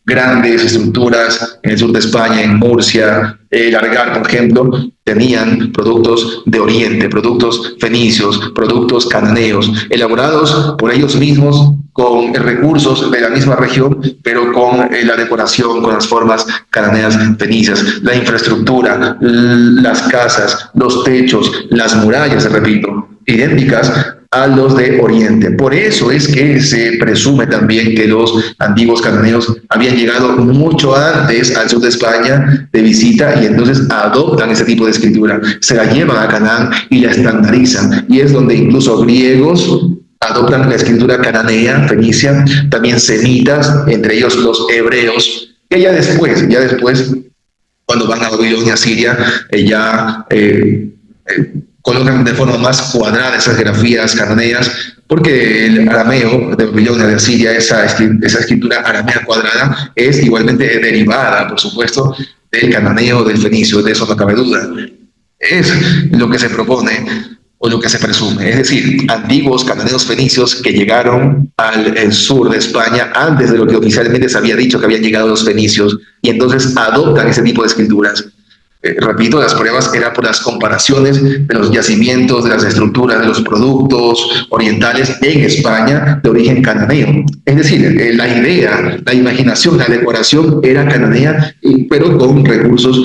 grandes estructuras en el sur de España, en Murcia, el Argar, por ejemplo, tenían productos de Oriente, productos fenicios, productos cananeos, elaborados por ellos mismos con recursos de la misma región, pero con la decoración, con las formas cananeas fenicias, la infraestructura, las casas, los techos, las murallas, repito, idénticas a los de Oriente. Por eso es que se presume también que los antiguos cananeos habían llegado mucho antes al sur de España de visita, y entonces adoptan ese tipo de escritura, se la llevan a Canaán y la estandarizan, y es donde incluso griegos adoptan la escritura cananea, fenicia, también semitas, entre ellos los hebreos, que ya después, cuando van a Babilonia, Siria, colocan de forma más cuadrada esas grafías cananeas, porque el arameo de Babilonia, de Asiria, esa escritura aramea cuadrada, es igualmente derivada, por supuesto, del cananeo, del fenicio, de eso no cabe duda. Es lo que se propone o lo que se presume, es decir, antiguos cananeos fenicios que llegaron al sur de España antes de lo que oficialmente se había dicho que habían llegado los fenicios, y entonces adoptan ese tipo de escrituras. Repito, las pruebas eran por las comparaciones de los yacimientos, de las estructuras, de los productos orientales en España de origen cananeo. Es decir, la idea, la imaginación, la decoración era cananea, pero con recursos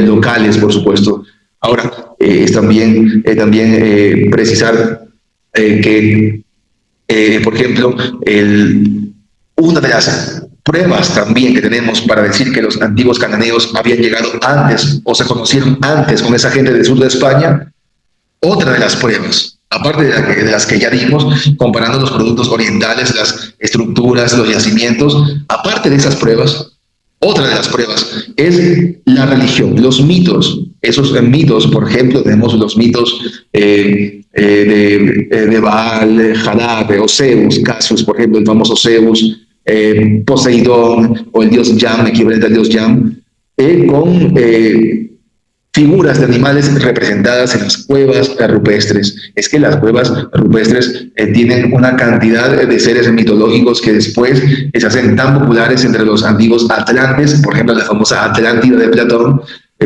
locales, por supuesto. Ahora, es también precisar que, por ejemplo, una de las pruebas también que tenemos para decir que los antiguos cananeos habían llegado antes o se conocieron antes con esa gente del sur de España, otra de las pruebas, aparte de las que ya dimos, comparando los productos orientales, las estructuras, los yacimientos, aparte de esas pruebas, otra de las pruebas es la religión, los mitos. Esos mitos, por ejemplo, tenemos los mitos de Baal, Jadab, o Zeus, Casius, por ejemplo, el famoso Zeus, Poseidón, o el dios Yam, equivalente al dios Yam, con figuras de animales representadas en las cuevas rupestres. Es que las cuevas rupestres tienen una cantidad de seres mitológicos que después se hacen tan populares entre los antiguos atlantes, por ejemplo, la famosa Atlántida de Platón,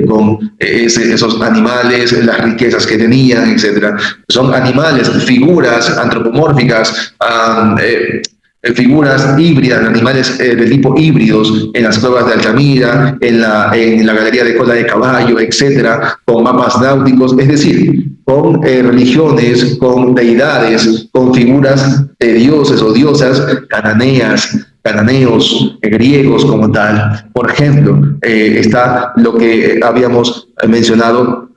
con esos animales, las riquezas que tenían, etcétera. Son animales, figuras antropomórficas, figuras híbridas, animales de tipo híbridos en las cuevas de Altamira, en la galería de cola de caballo, etcétera, con mapas náuticos, es decir, con religiones, con deidades, con figuras de dioses o diosas cananeos, griegos como tal. Por ejemplo, está lo que habíamos mencionado,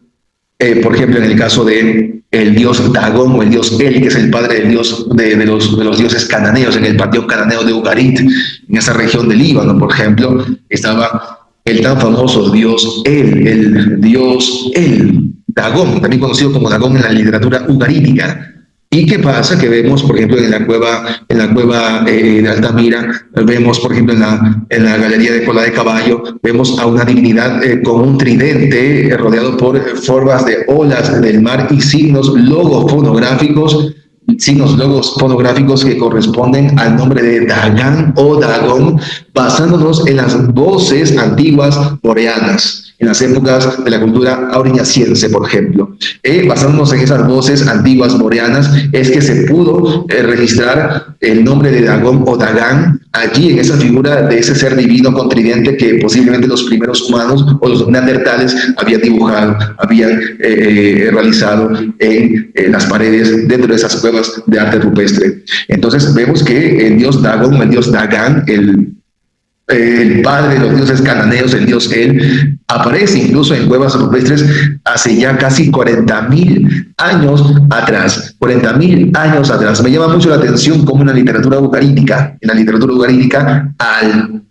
por ejemplo, en el caso de el dios Dagón o el dios El, que es el padre del dios, de los dioses cananeos, en el panteón cananeo de Ugarit, en esa región del Líbano, por ejemplo, estaba el tan famoso dios el dios El, Dagón, también conocido como Dagón en la literatura ugarítica. ¿Y qué pasa? Que vemos, por ejemplo, en la cueva de Altamira, vemos, por ejemplo, en la galería de cola de caballo, vemos a una divinidad con un tridente rodeado por formas de olas del mar y signos logos fonográficos que corresponden al nombre de Dagán o Dagón, basándonos en las voces antiguas boreanas, en las épocas de la cultura auriñaciense, por ejemplo. Basándonos en esas voces antiguas boreanas, es que se pudo registrar el nombre de Dagón o Dagán allí, en esa figura de ese ser divino con tridente que posiblemente los primeros humanos o los neandertales habían dibujado, habían realizado en las paredes dentro de esas cuevas de arte rupestre. Entonces vemos que el dios Dagón, el dios Dagán, el padre de los dioses cananeos, el dios El, aparece incluso en cuevas rupestres hace ya casi 40.000 años atrás. 40.000 años atrás. Me llama mucho la atención cómo en la literatura ugarítica, al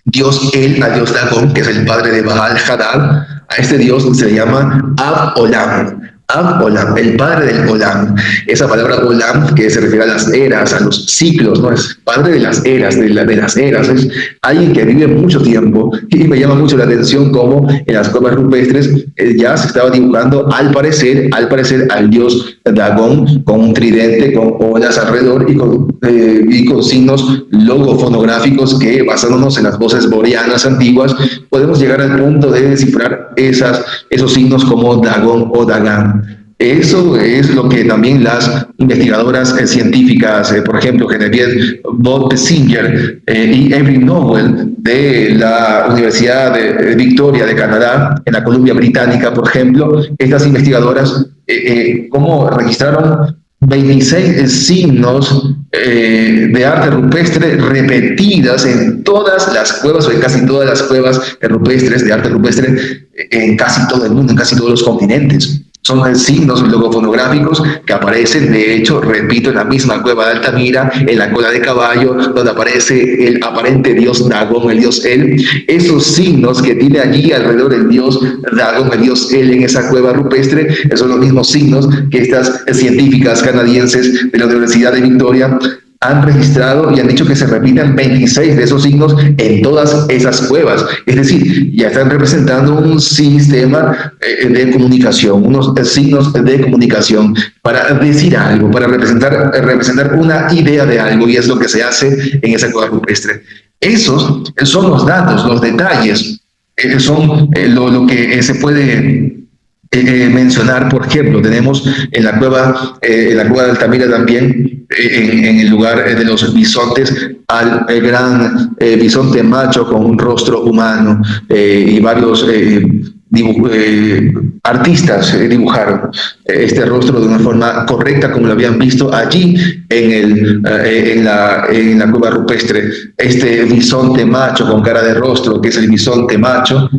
dios El, al dios Dagón, que es el padre de Baal Hadad, a este dios se le llama Ab-Olam. Ab-Olam, el padre del Olam. Esa palabra Olam, que se refiere a las eras, a los ciclos, ¿no? Es padre de las eras, de las eras. Es alguien que vive mucho tiempo. Y me llama mucho la atención cómo en las cuevas rupestres ya se estaba dibujando, al parecer, al dios Dagón con un tridente, con olas alrededor y con signos logofonográficos que, basándonos en las voces boreanas antiguas, podemos llegar al punto de descifrar esos signos como Dagón o Dagán. Eso es lo que también las investigadoras científicas, por ejemplo, Genevieve Bott-Singer y Evelyn Nowell de la Universidad de Victoria de Canadá, en la Columbia Británica, por ejemplo, estas investigadoras, cómo registraron 26 signos de arte rupestre repetidas en todas las cuevas, o en casi todas las cuevas rupestres de arte rupestre en casi todo el mundo, en casi todos los continentes. Son signos logofonográficos que aparecen, de hecho, repito, en la misma cueva de Altamira, en la cola de caballo, donde aparece el aparente dios Dagón, el dios El. Esos signos que tiene allí alrededor el dios Dagón, el dios El, en esa cueva rupestre, son los mismos signos que estas científicas canadienses de la Universidad de Victoria han registrado y han dicho que se repiten 26 de esos signos en todas esas cuevas. Es decir, ya están representando un sistema de comunicación, unos signos de comunicación para decir algo, para representar una idea de algo, y es lo que se hace en esa cueva rupestre. Esos son los datos, los detalles, son lo que se puede mencionar. Por ejemplo, tenemos en la cueva de Altamira también, en el lugar de los bisontes, al gran bisonte macho con un rostro humano, y varios artistas dibujaron este rostro de una forma correcta, como lo habían visto allí en la cueva rupestre. Este bisonte macho con cara de rostro, que es el bisonte macho,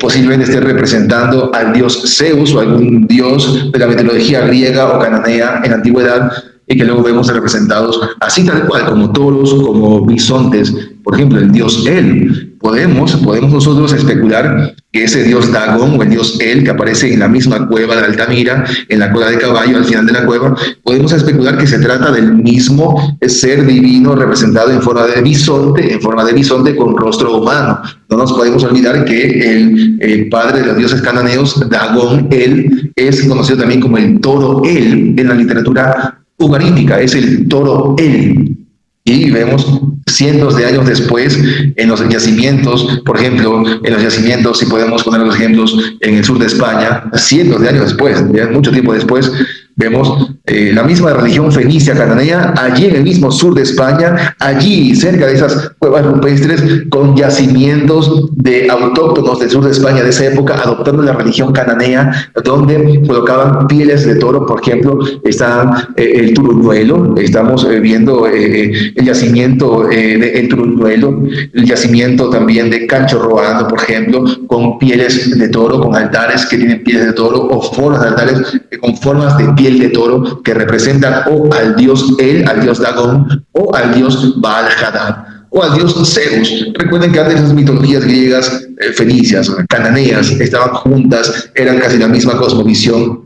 posiblemente esté representando al dios Zeus o algún dios de la mitología griega o cananea en la antigüedad, y que luego vemos representados así tal cual, como toros, como bisontes. Por ejemplo, el dios El. Podemos nosotros especular que ese dios Dagón o el dios El, que aparece en la misma cueva de Altamira, en la cola de caballo, al final de la cueva, podemos especular que se trata del mismo ser divino representado en forma de bisonte con rostro humano. No nos podemos olvidar que el padre de los dioses cananeos, Dagón, El, es conocido también como el toro El en la literatura ugarítica, es el toro El. Y vemos cientos de años después en los yacimientos, por ejemplo, en los yacimientos, si podemos poner los ejemplos, en el sur de España, cientos de años después, ya mucho tiempo después, vemos la misma religión fenicia cananea, allí en el mismo sur de España, allí cerca de esas cuevas rupestres, con yacimientos de autóctonos del sur de España de esa época, adoptando la religión cananea, donde colocaban pieles de toro, por ejemplo, está el Turuñuelo, estamos viendo el yacimiento de El Turuñuelo, el yacimiento también de Cancho Roando, por ejemplo, con pieles de toro, con altares que tienen pieles de toro, o formas de altares con formas de piel de toro que representan o al dios El, al dios Dagón, o al dios Baal-Hadad, o al dios Zeus. Recuerden que antes las mitologías griegas, fenicias, cananeas, estaban juntas, eran casi la misma cosmovisión.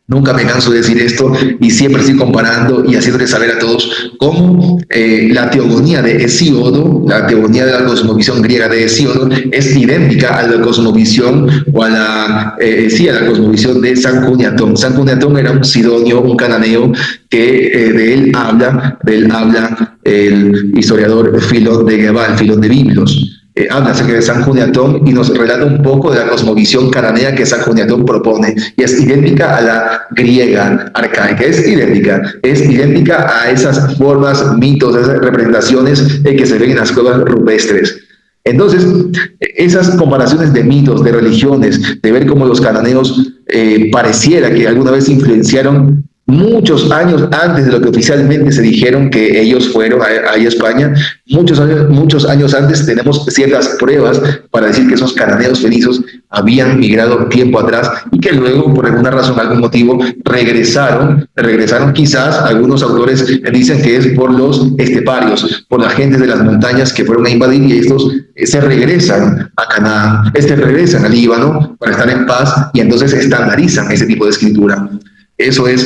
Nunca me canso de decir esto y siempre estoy comparando y haciéndoles saber a todos cómo la teogonía de Hesíodo, la teogonía de la cosmovisión griega de Hesíodo, es idéntica a la cosmovisión o a la cosmovisión de San Juniatón. San Juniatón era un sidonio, un cananeo, que de él habla el historiador Filón de Gebal, Filón de Biblos. Habla acerca de San Juniatón y nos relata un poco de la cosmovisión cananea que San Juniatón propone, y es idéntica a la griega arcaica, es idéntica a esas formas, mitos, esas representaciones que se ven en las cuevas rupestres. Entonces, esas comparaciones de mitos, de religiones, de ver cómo los cananeos pareciera que alguna vez influenciaron muchos años antes de lo que oficialmente se dijeron que ellos fueron ahí a España, muchos años antes tenemos ciertas pruebas para decir que esos cananeos fenicios habían migrado tiempo atrás y que luego, por alguna razón, algún motivo, regresaron quizás, algunos autores dicen que es por los esteparios, por las gentes de las montañas que fueron a invadir, y estos se regresan a Canaán, regresan al Líbano para estar en paz, y entonces estandarizan ese tipo de escritura. Eso es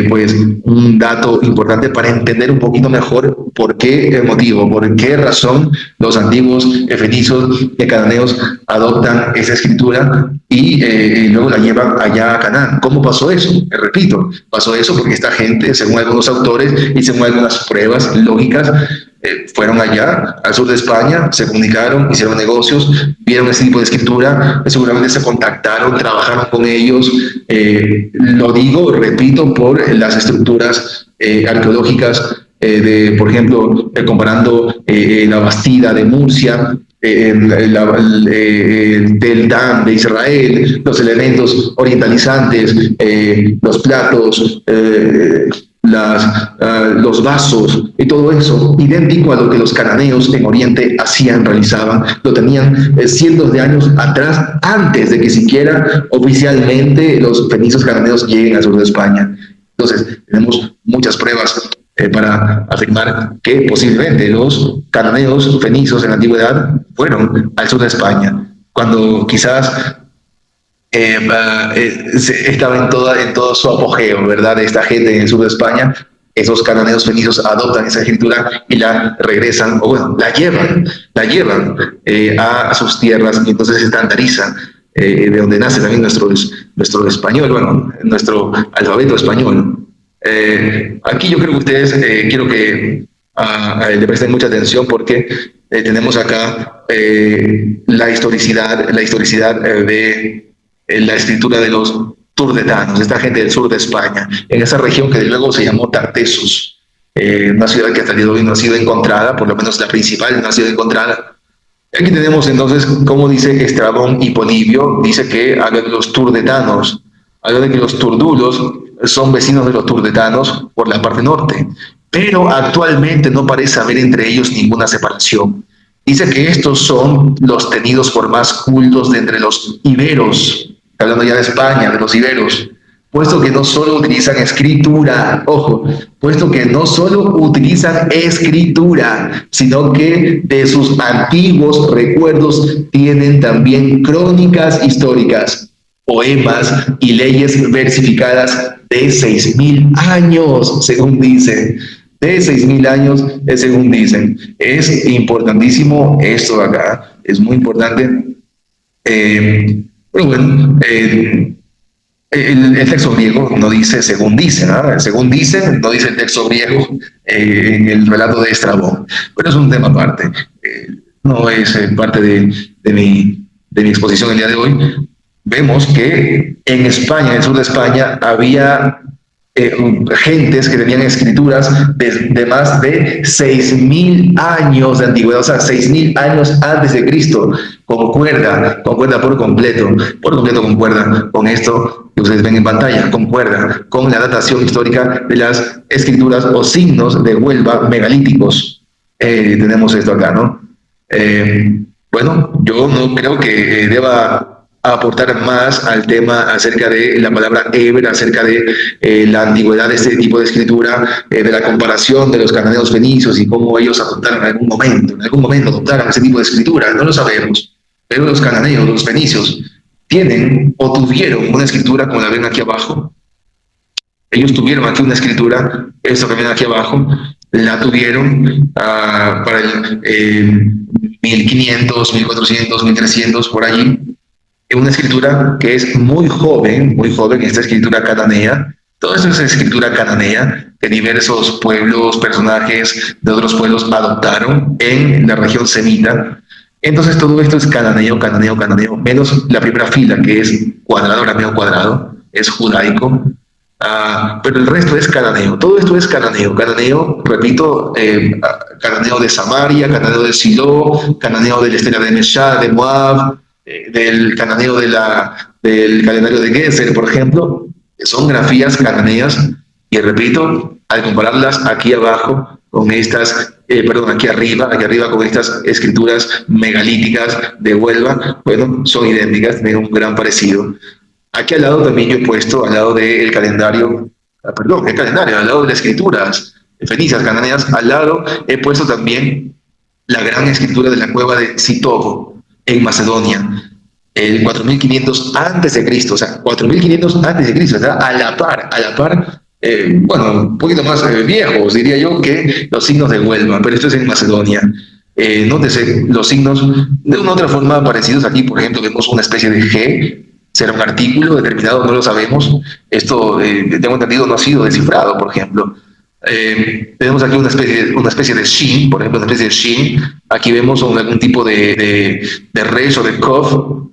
pues un dato importante para entender un poquito mejor por qué motivo, por qué razón los antiguos fenicios y cananeos adoptan esa escritura y luego la llevan allá a Canaán. ¿Cómo pasó eso? Repito, pasó eso porque esta gente, según algunos autores y según algunas pruebas lógicas, fueron allá al sur de España, se comunicaron, hicieron negocios, vieron ese tipo de escritura, seguramente se contactaron, trabajaron con ellos. Lo digo, repito, por las estructuras arqueológicas por ejemplo, comparando la Bastida de Murcia, del Dan de Israel, los elementos orientalizantes, los platos, los vasos y todo eso, idéntico a lo que los cananeos en Oriente hacían, realizaban, lo tenían cientos de años atrás, antes de que siquiera oficialmente los fenicios cananeos lleguen al sur de España. Entonces, tenemos muchas pruebas para afirmar que posiblemente los cananeos fenicios en la antigüedad fueron al sur de España, cuando quizás estaba en todo su apogeo, ¿verdad? Esta gente en el sur de España, esos cananeos fenicios adoptan esa escritura y la regresan, o bueno, la llevan a sus tierras, y entonces se estandariza, de donde nace también nuestro español, bueno, nuestro alfabeto español. Aquí yo creo que ustedes, quiero que le presten mucha atención, porque tenemos acá la historicidad de la escritura de los turdetanos, esta gente del sur de España, en esa región que luego se llamó Tartessus, una ciudad que hasta el día de hoy no ha sido encontrada, por lo menos la principal no ha sido encontrada. Aquí tenemos entonces, como dice Estrabón y Polibio, dice que habla de los turdetanos, habla de que los turdulos son vecinos de los turdetanos por la parte norte, pero actualmente no parece haber entre ellos ninguna separación. Dice que estos son los tenidos por más cultos de entre los iberos, hablando ya de España, de los iberos, puesto que no solo utilizan escritura, ojo, puesto que no solo utilizan escritura, sino que de sus antiguos recuerdos tienen también crónicas históricas, poemas y leyes versificadas de 6.000 años, según dicen. De 6.000 años, según dicen. Es importantísimo esto de acá, es muy importante. Pero bueno, el texto griego no dice según dice, ¿no? Según dice, no dice el texto griego en el relato de Estrabón. Pero es un tema aparte. No es parte de mi exposición el día de hoy. Vemos que en España, en el sur de España, había gentes que tenían escrituras de más de 6.000 años de antigüedad, o sea, 6.000 años antes de Cristo. Concuerda por completo concuerda con esto que ustedes ven en pantalla, concuerda con la datación histórica de las escrituras o signos de Huelva megalíticos. Tenemos esto acá, ¿no? Bueno, yo no creo que deba aportar más al tema acerca de la palabra Eber, acerca de la antigüedad de este tipo de escritura, de la comparación de los cananeos fenicios y cómo ellos adoptaron en algún momento adoptaron ese tipo de escritura, no lo sabemos, pero los cananeos, los fenicios, tienen o tuvieron una escritura como la ven aquí abajo. Ellos tuvieron aquí una escritura, esto que ven aquí abajo, la tuvieron para el 1500, 1400, 1300, por allí. Una escritura que es muy joven, esta escritura cananea. Todo esto es escritura cananea que diversos pueblos, personajes de otros pueblos adoptaron en la región semita. Entonces todo esto es cananeo, menos la primera fila que es cuadrado, arameo cuadrado, es judaico. Pero el resto es cananeo, todo esto es cananeo, repito, cananeo de Samaria, cananeo de Silo, cananeo de la estela de Meshá, de Moab, del cananeo del calendario de Geser, por ejemplo. Son grafías cananeas, y repito, al compararlas aquí abajo con estas, aquí arriba con estas escrituras megalíticas de Huelva, bueno, son idénticas, tienen un gran parecido. Aquí al lado también yo he puesto, al lado del calendario, al lado de las escrituras fenicias cananeas, al lado he puesto también la gran escritura de la cueva de Sitovo, en Macedonia, el 4500 antes de Cristo, o sea, 4500 antes de Cristo, ¿verdad? A la par, bueno, un poquito más viejos, diría yo, que los signos de Huelva, pero esto es en Macedonia. Nótese los signos de una u otra forma parecidos. Aquí, por ejemplo, vemos una especie de G, será un artículo determinado, no lo sabemos. Esto, tengo entendido, no ha sido descifrado, por ejemplo. Tenemos aquí una especie de Shin, por ejemplo, una especie de Shin. Aquí vemos algún tipo de Resh o de Kof.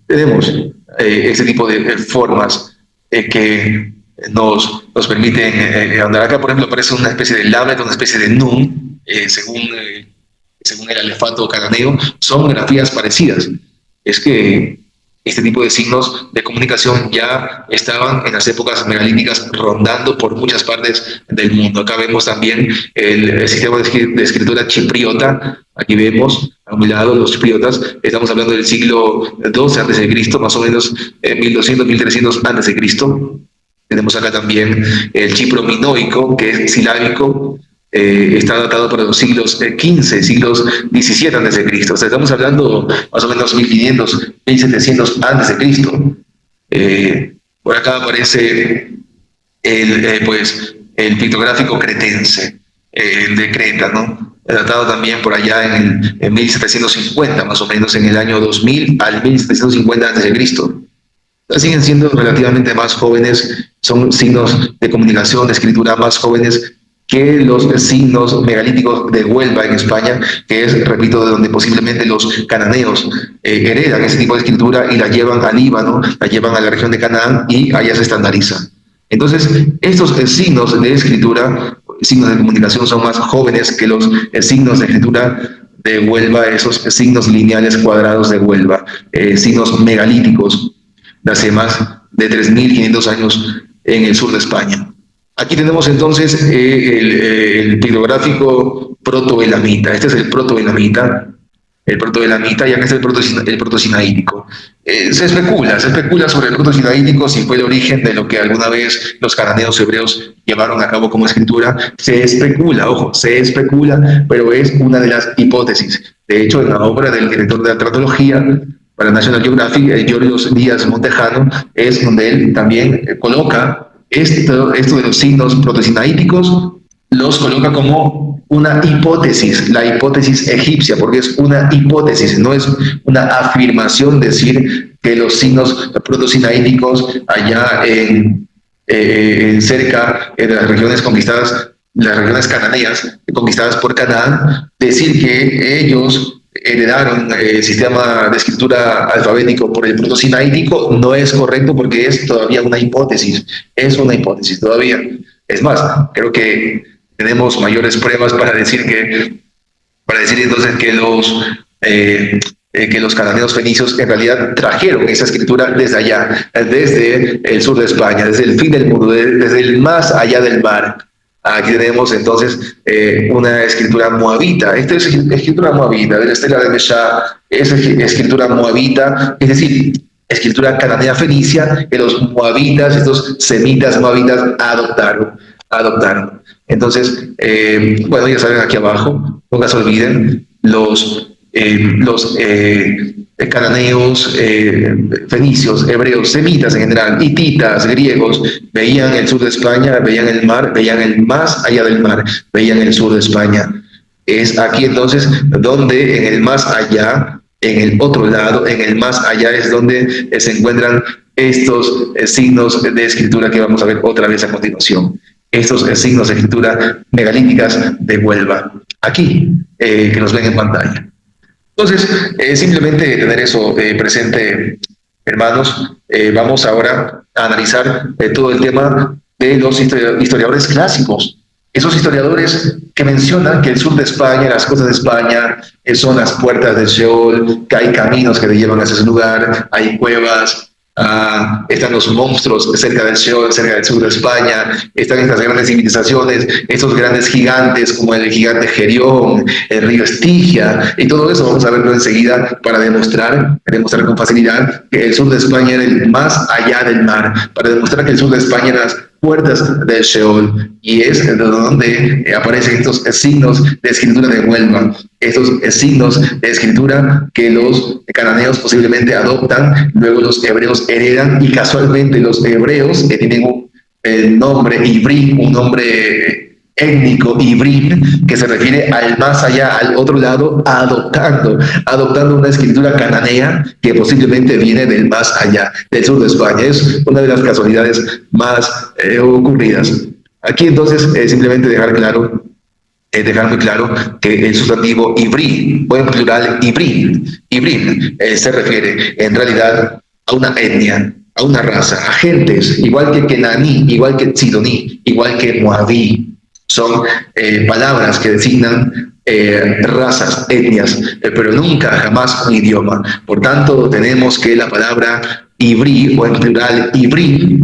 Tenemos este tipo de formas que nos permiten andar. Acá, por ejemplo, aparece una especie de Lamet, una especie de Nun, según el alefato cananeo. Son grafías parecidas. Es que este tipo de signos de comunicación ya estaban en las épocas megalíticas rondando por muchas partes del mundo. Acá vemos también el sistema de escritura chipriota. Aquí vemos a un lado los chipriotas. Estamos hablando del siglo XII a.C., más o menos 1200, 1300 a.C. Tenemos acá también el chipro minoico, que es silábico. Está datado para los siglos XV, siglos XVII a.C. O sea, estamos hablando más o menos 1500, 1700 a.C. Por acá aparece el pictográfico cretense, el de Creta, ¿no? Datado también por allá en 1750, más o menos en el año 2000 al 1750 a.C. Siguen siendo relativamente más jóvenes, son signos de comunicación, de escritura más jóvenes que los signos megalíticos de Huelva en España, que es, repito, de donde posiblemente los cananeos heredan ese tipo de escritura y la llevan al Líbano, la llevan a la región de Canaán y allá se estandariza. Entonces, estos signos de escritura, signos de comunicación, son más jóvenes que los signos de escritura de Huelva, esos signos lineales cuadrados de Huelva, signos megalíticos de hace más de 3.500 años en el sur de España. Aquí tenemos entonces el pictográfico protoelamita. Este es el protoelamita. el protoelamita, ya que es el protosinaítico. Se especula sobre el protosinaítico si fue el origen de lo que alguna vez los cananeos hebreos llevaron a cabo como escritura. Se especula, ojo, se especula, pero es una de las hipótesis. De hecho, en la obra del director de la tratología para National Geographic, Giorgio Díaz Montejano, es donde él también coloca esto de los signos protosinaíticos, los coloca como una hipótesis, la hipótesis egipcia, porque es una hipótesis, no es una afirmación decir que los signos protosinaíticos allá cerca de las regiones conquistadas, las regiones cananeas conquistadas por Canaán, decir que ellos heredaron el sistema de escritura alfabético por el protosinaítico no es correcto, porque es todavía una hipótesis, es una hipótesis todavía. Es más, creo que tenemos mayores pruebas para decir entonces que los cananeos fenicios en realidad trajeron esa escritura desde allá, desde el sur de España, desde el fin del mundo, desde el más allá del mar. Aquí tenemos entonces una escritura moabita. Esta es escritura moabita, de la estela de Meshá, es escritura moabita, es decir, escritura cananea fenicia que los moabitas, estos semitas moabitas adoptaron. Entonces, bueno, ya saben aquí abajo, nunca se olviden, los cananeos, fenicios, hebreos, semitas en general, hititas, griegos, veían el sur de España, veían el mar, veían el más allá del mar, veían el sur de España. Es aquí entonces donde en el más allá, en el otro lado, en el más allá es donde se encuentran estos signos de escritura que vamos a ver otra vez a continuación. Estos signos de escritura megalíticas de Huelva, aquí, que nos ven en pantalla. Entonces, simplemente tener eso presente, hermanos. Vamos ahora a analizar todo el tema de los historiadores clásicos. Esos historiadores que mencionan que el sur de España, las costas de España, son las puertas del Sheol, que hay caminos que te llevan a ese lugar, hay cuevas, están los monstruos cerca del Sheol, cerca del sur de España, están estas grandes civilizaciones, estos grandes gigantes como el gigante Gerión, el río Estigia, y todo eso vamos a verlo enseguida para demostrar con facilidad que el sur de España era el más allá del mar, para demostrar que el sur de España era las puertas del Sheol, y es de donde aparecen estos signos de escritura de Huelva, estos signos de escritura que los cananeos posiblemente adoptan, luego los hebreos heredan, y casualmente los hebreos que tienen un nombre ibrí, un nombre étnico ibrí, que se refiere al más allá, al otro lado, adoptando una escritura cananea que posiblemente viene del más allá, del sur de España. Es una de las casualidades más ocurridas. Aquí entonces simplemente dejar muy claro que el sustantivo ibrí, o en plural ibrí, se refiere en realidad a una etnia, a una raza, a gentes, igual que kenaní, igual que tzidoní, igual que moabí. Son palabras que designan razas, etnias, pero nunca, jamás un idioma. Por tanto, tenemos que la palabra ibrí, o en plural ibrí,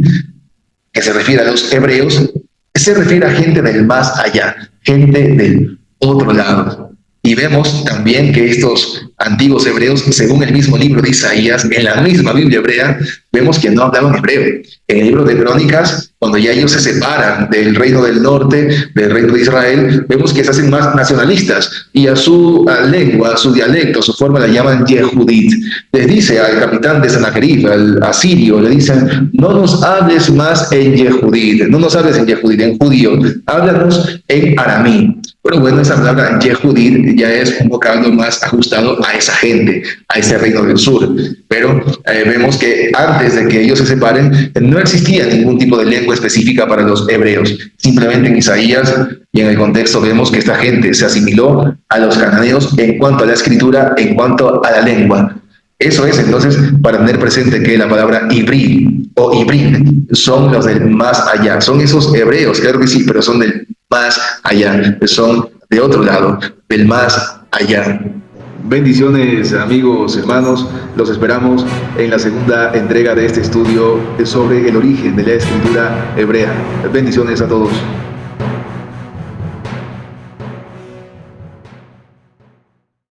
que se refiere a los hebreos, se refiere a gente del más allá, gente del otro lado. Y vemos también que estos antiguos hebreos, según el mismo libro de Isaías, en la misma Biblia hebrea, vemos que no hablaban hebreo. En el libro de Crónicas, cuando ya ellos se separan del reino del norte, del reino de Israel, vemos que se hacen más nacionalistas y a su lengua, a su dialecto, a su forma la llaman Yehudit. Les dice al capitán de Sanaquerib, al asirio, le dicen: no nos hables más en Yehudit, no nos hables en Yehudit, en judío, háblanos en aramí. Pero bueno, esa palabra Yehudit ya es un vocablo más ajustado a esa gente, a ese reino del sur. Pero vemos que antes de que ellos se separen, no existía ningún tipo de lengua específica para los hebreos. Simplemente en Isaías y en el contexto vemos que esta gente se asimiló a los cananeos en cuanto a la escritura, en cuanto a la lengua. Eso es entonces para tener presente que la palabra ibrí o ibrí son los del más allá. Son esos hebreos, claro que sí, pero son del más allá, son de otro lado, del más allá. Bendiciones, amigos, hermanos. Los esperamos en la segunda entrega de este estudio sobre el origen de la escritura hebrea. Bendiciones a todos.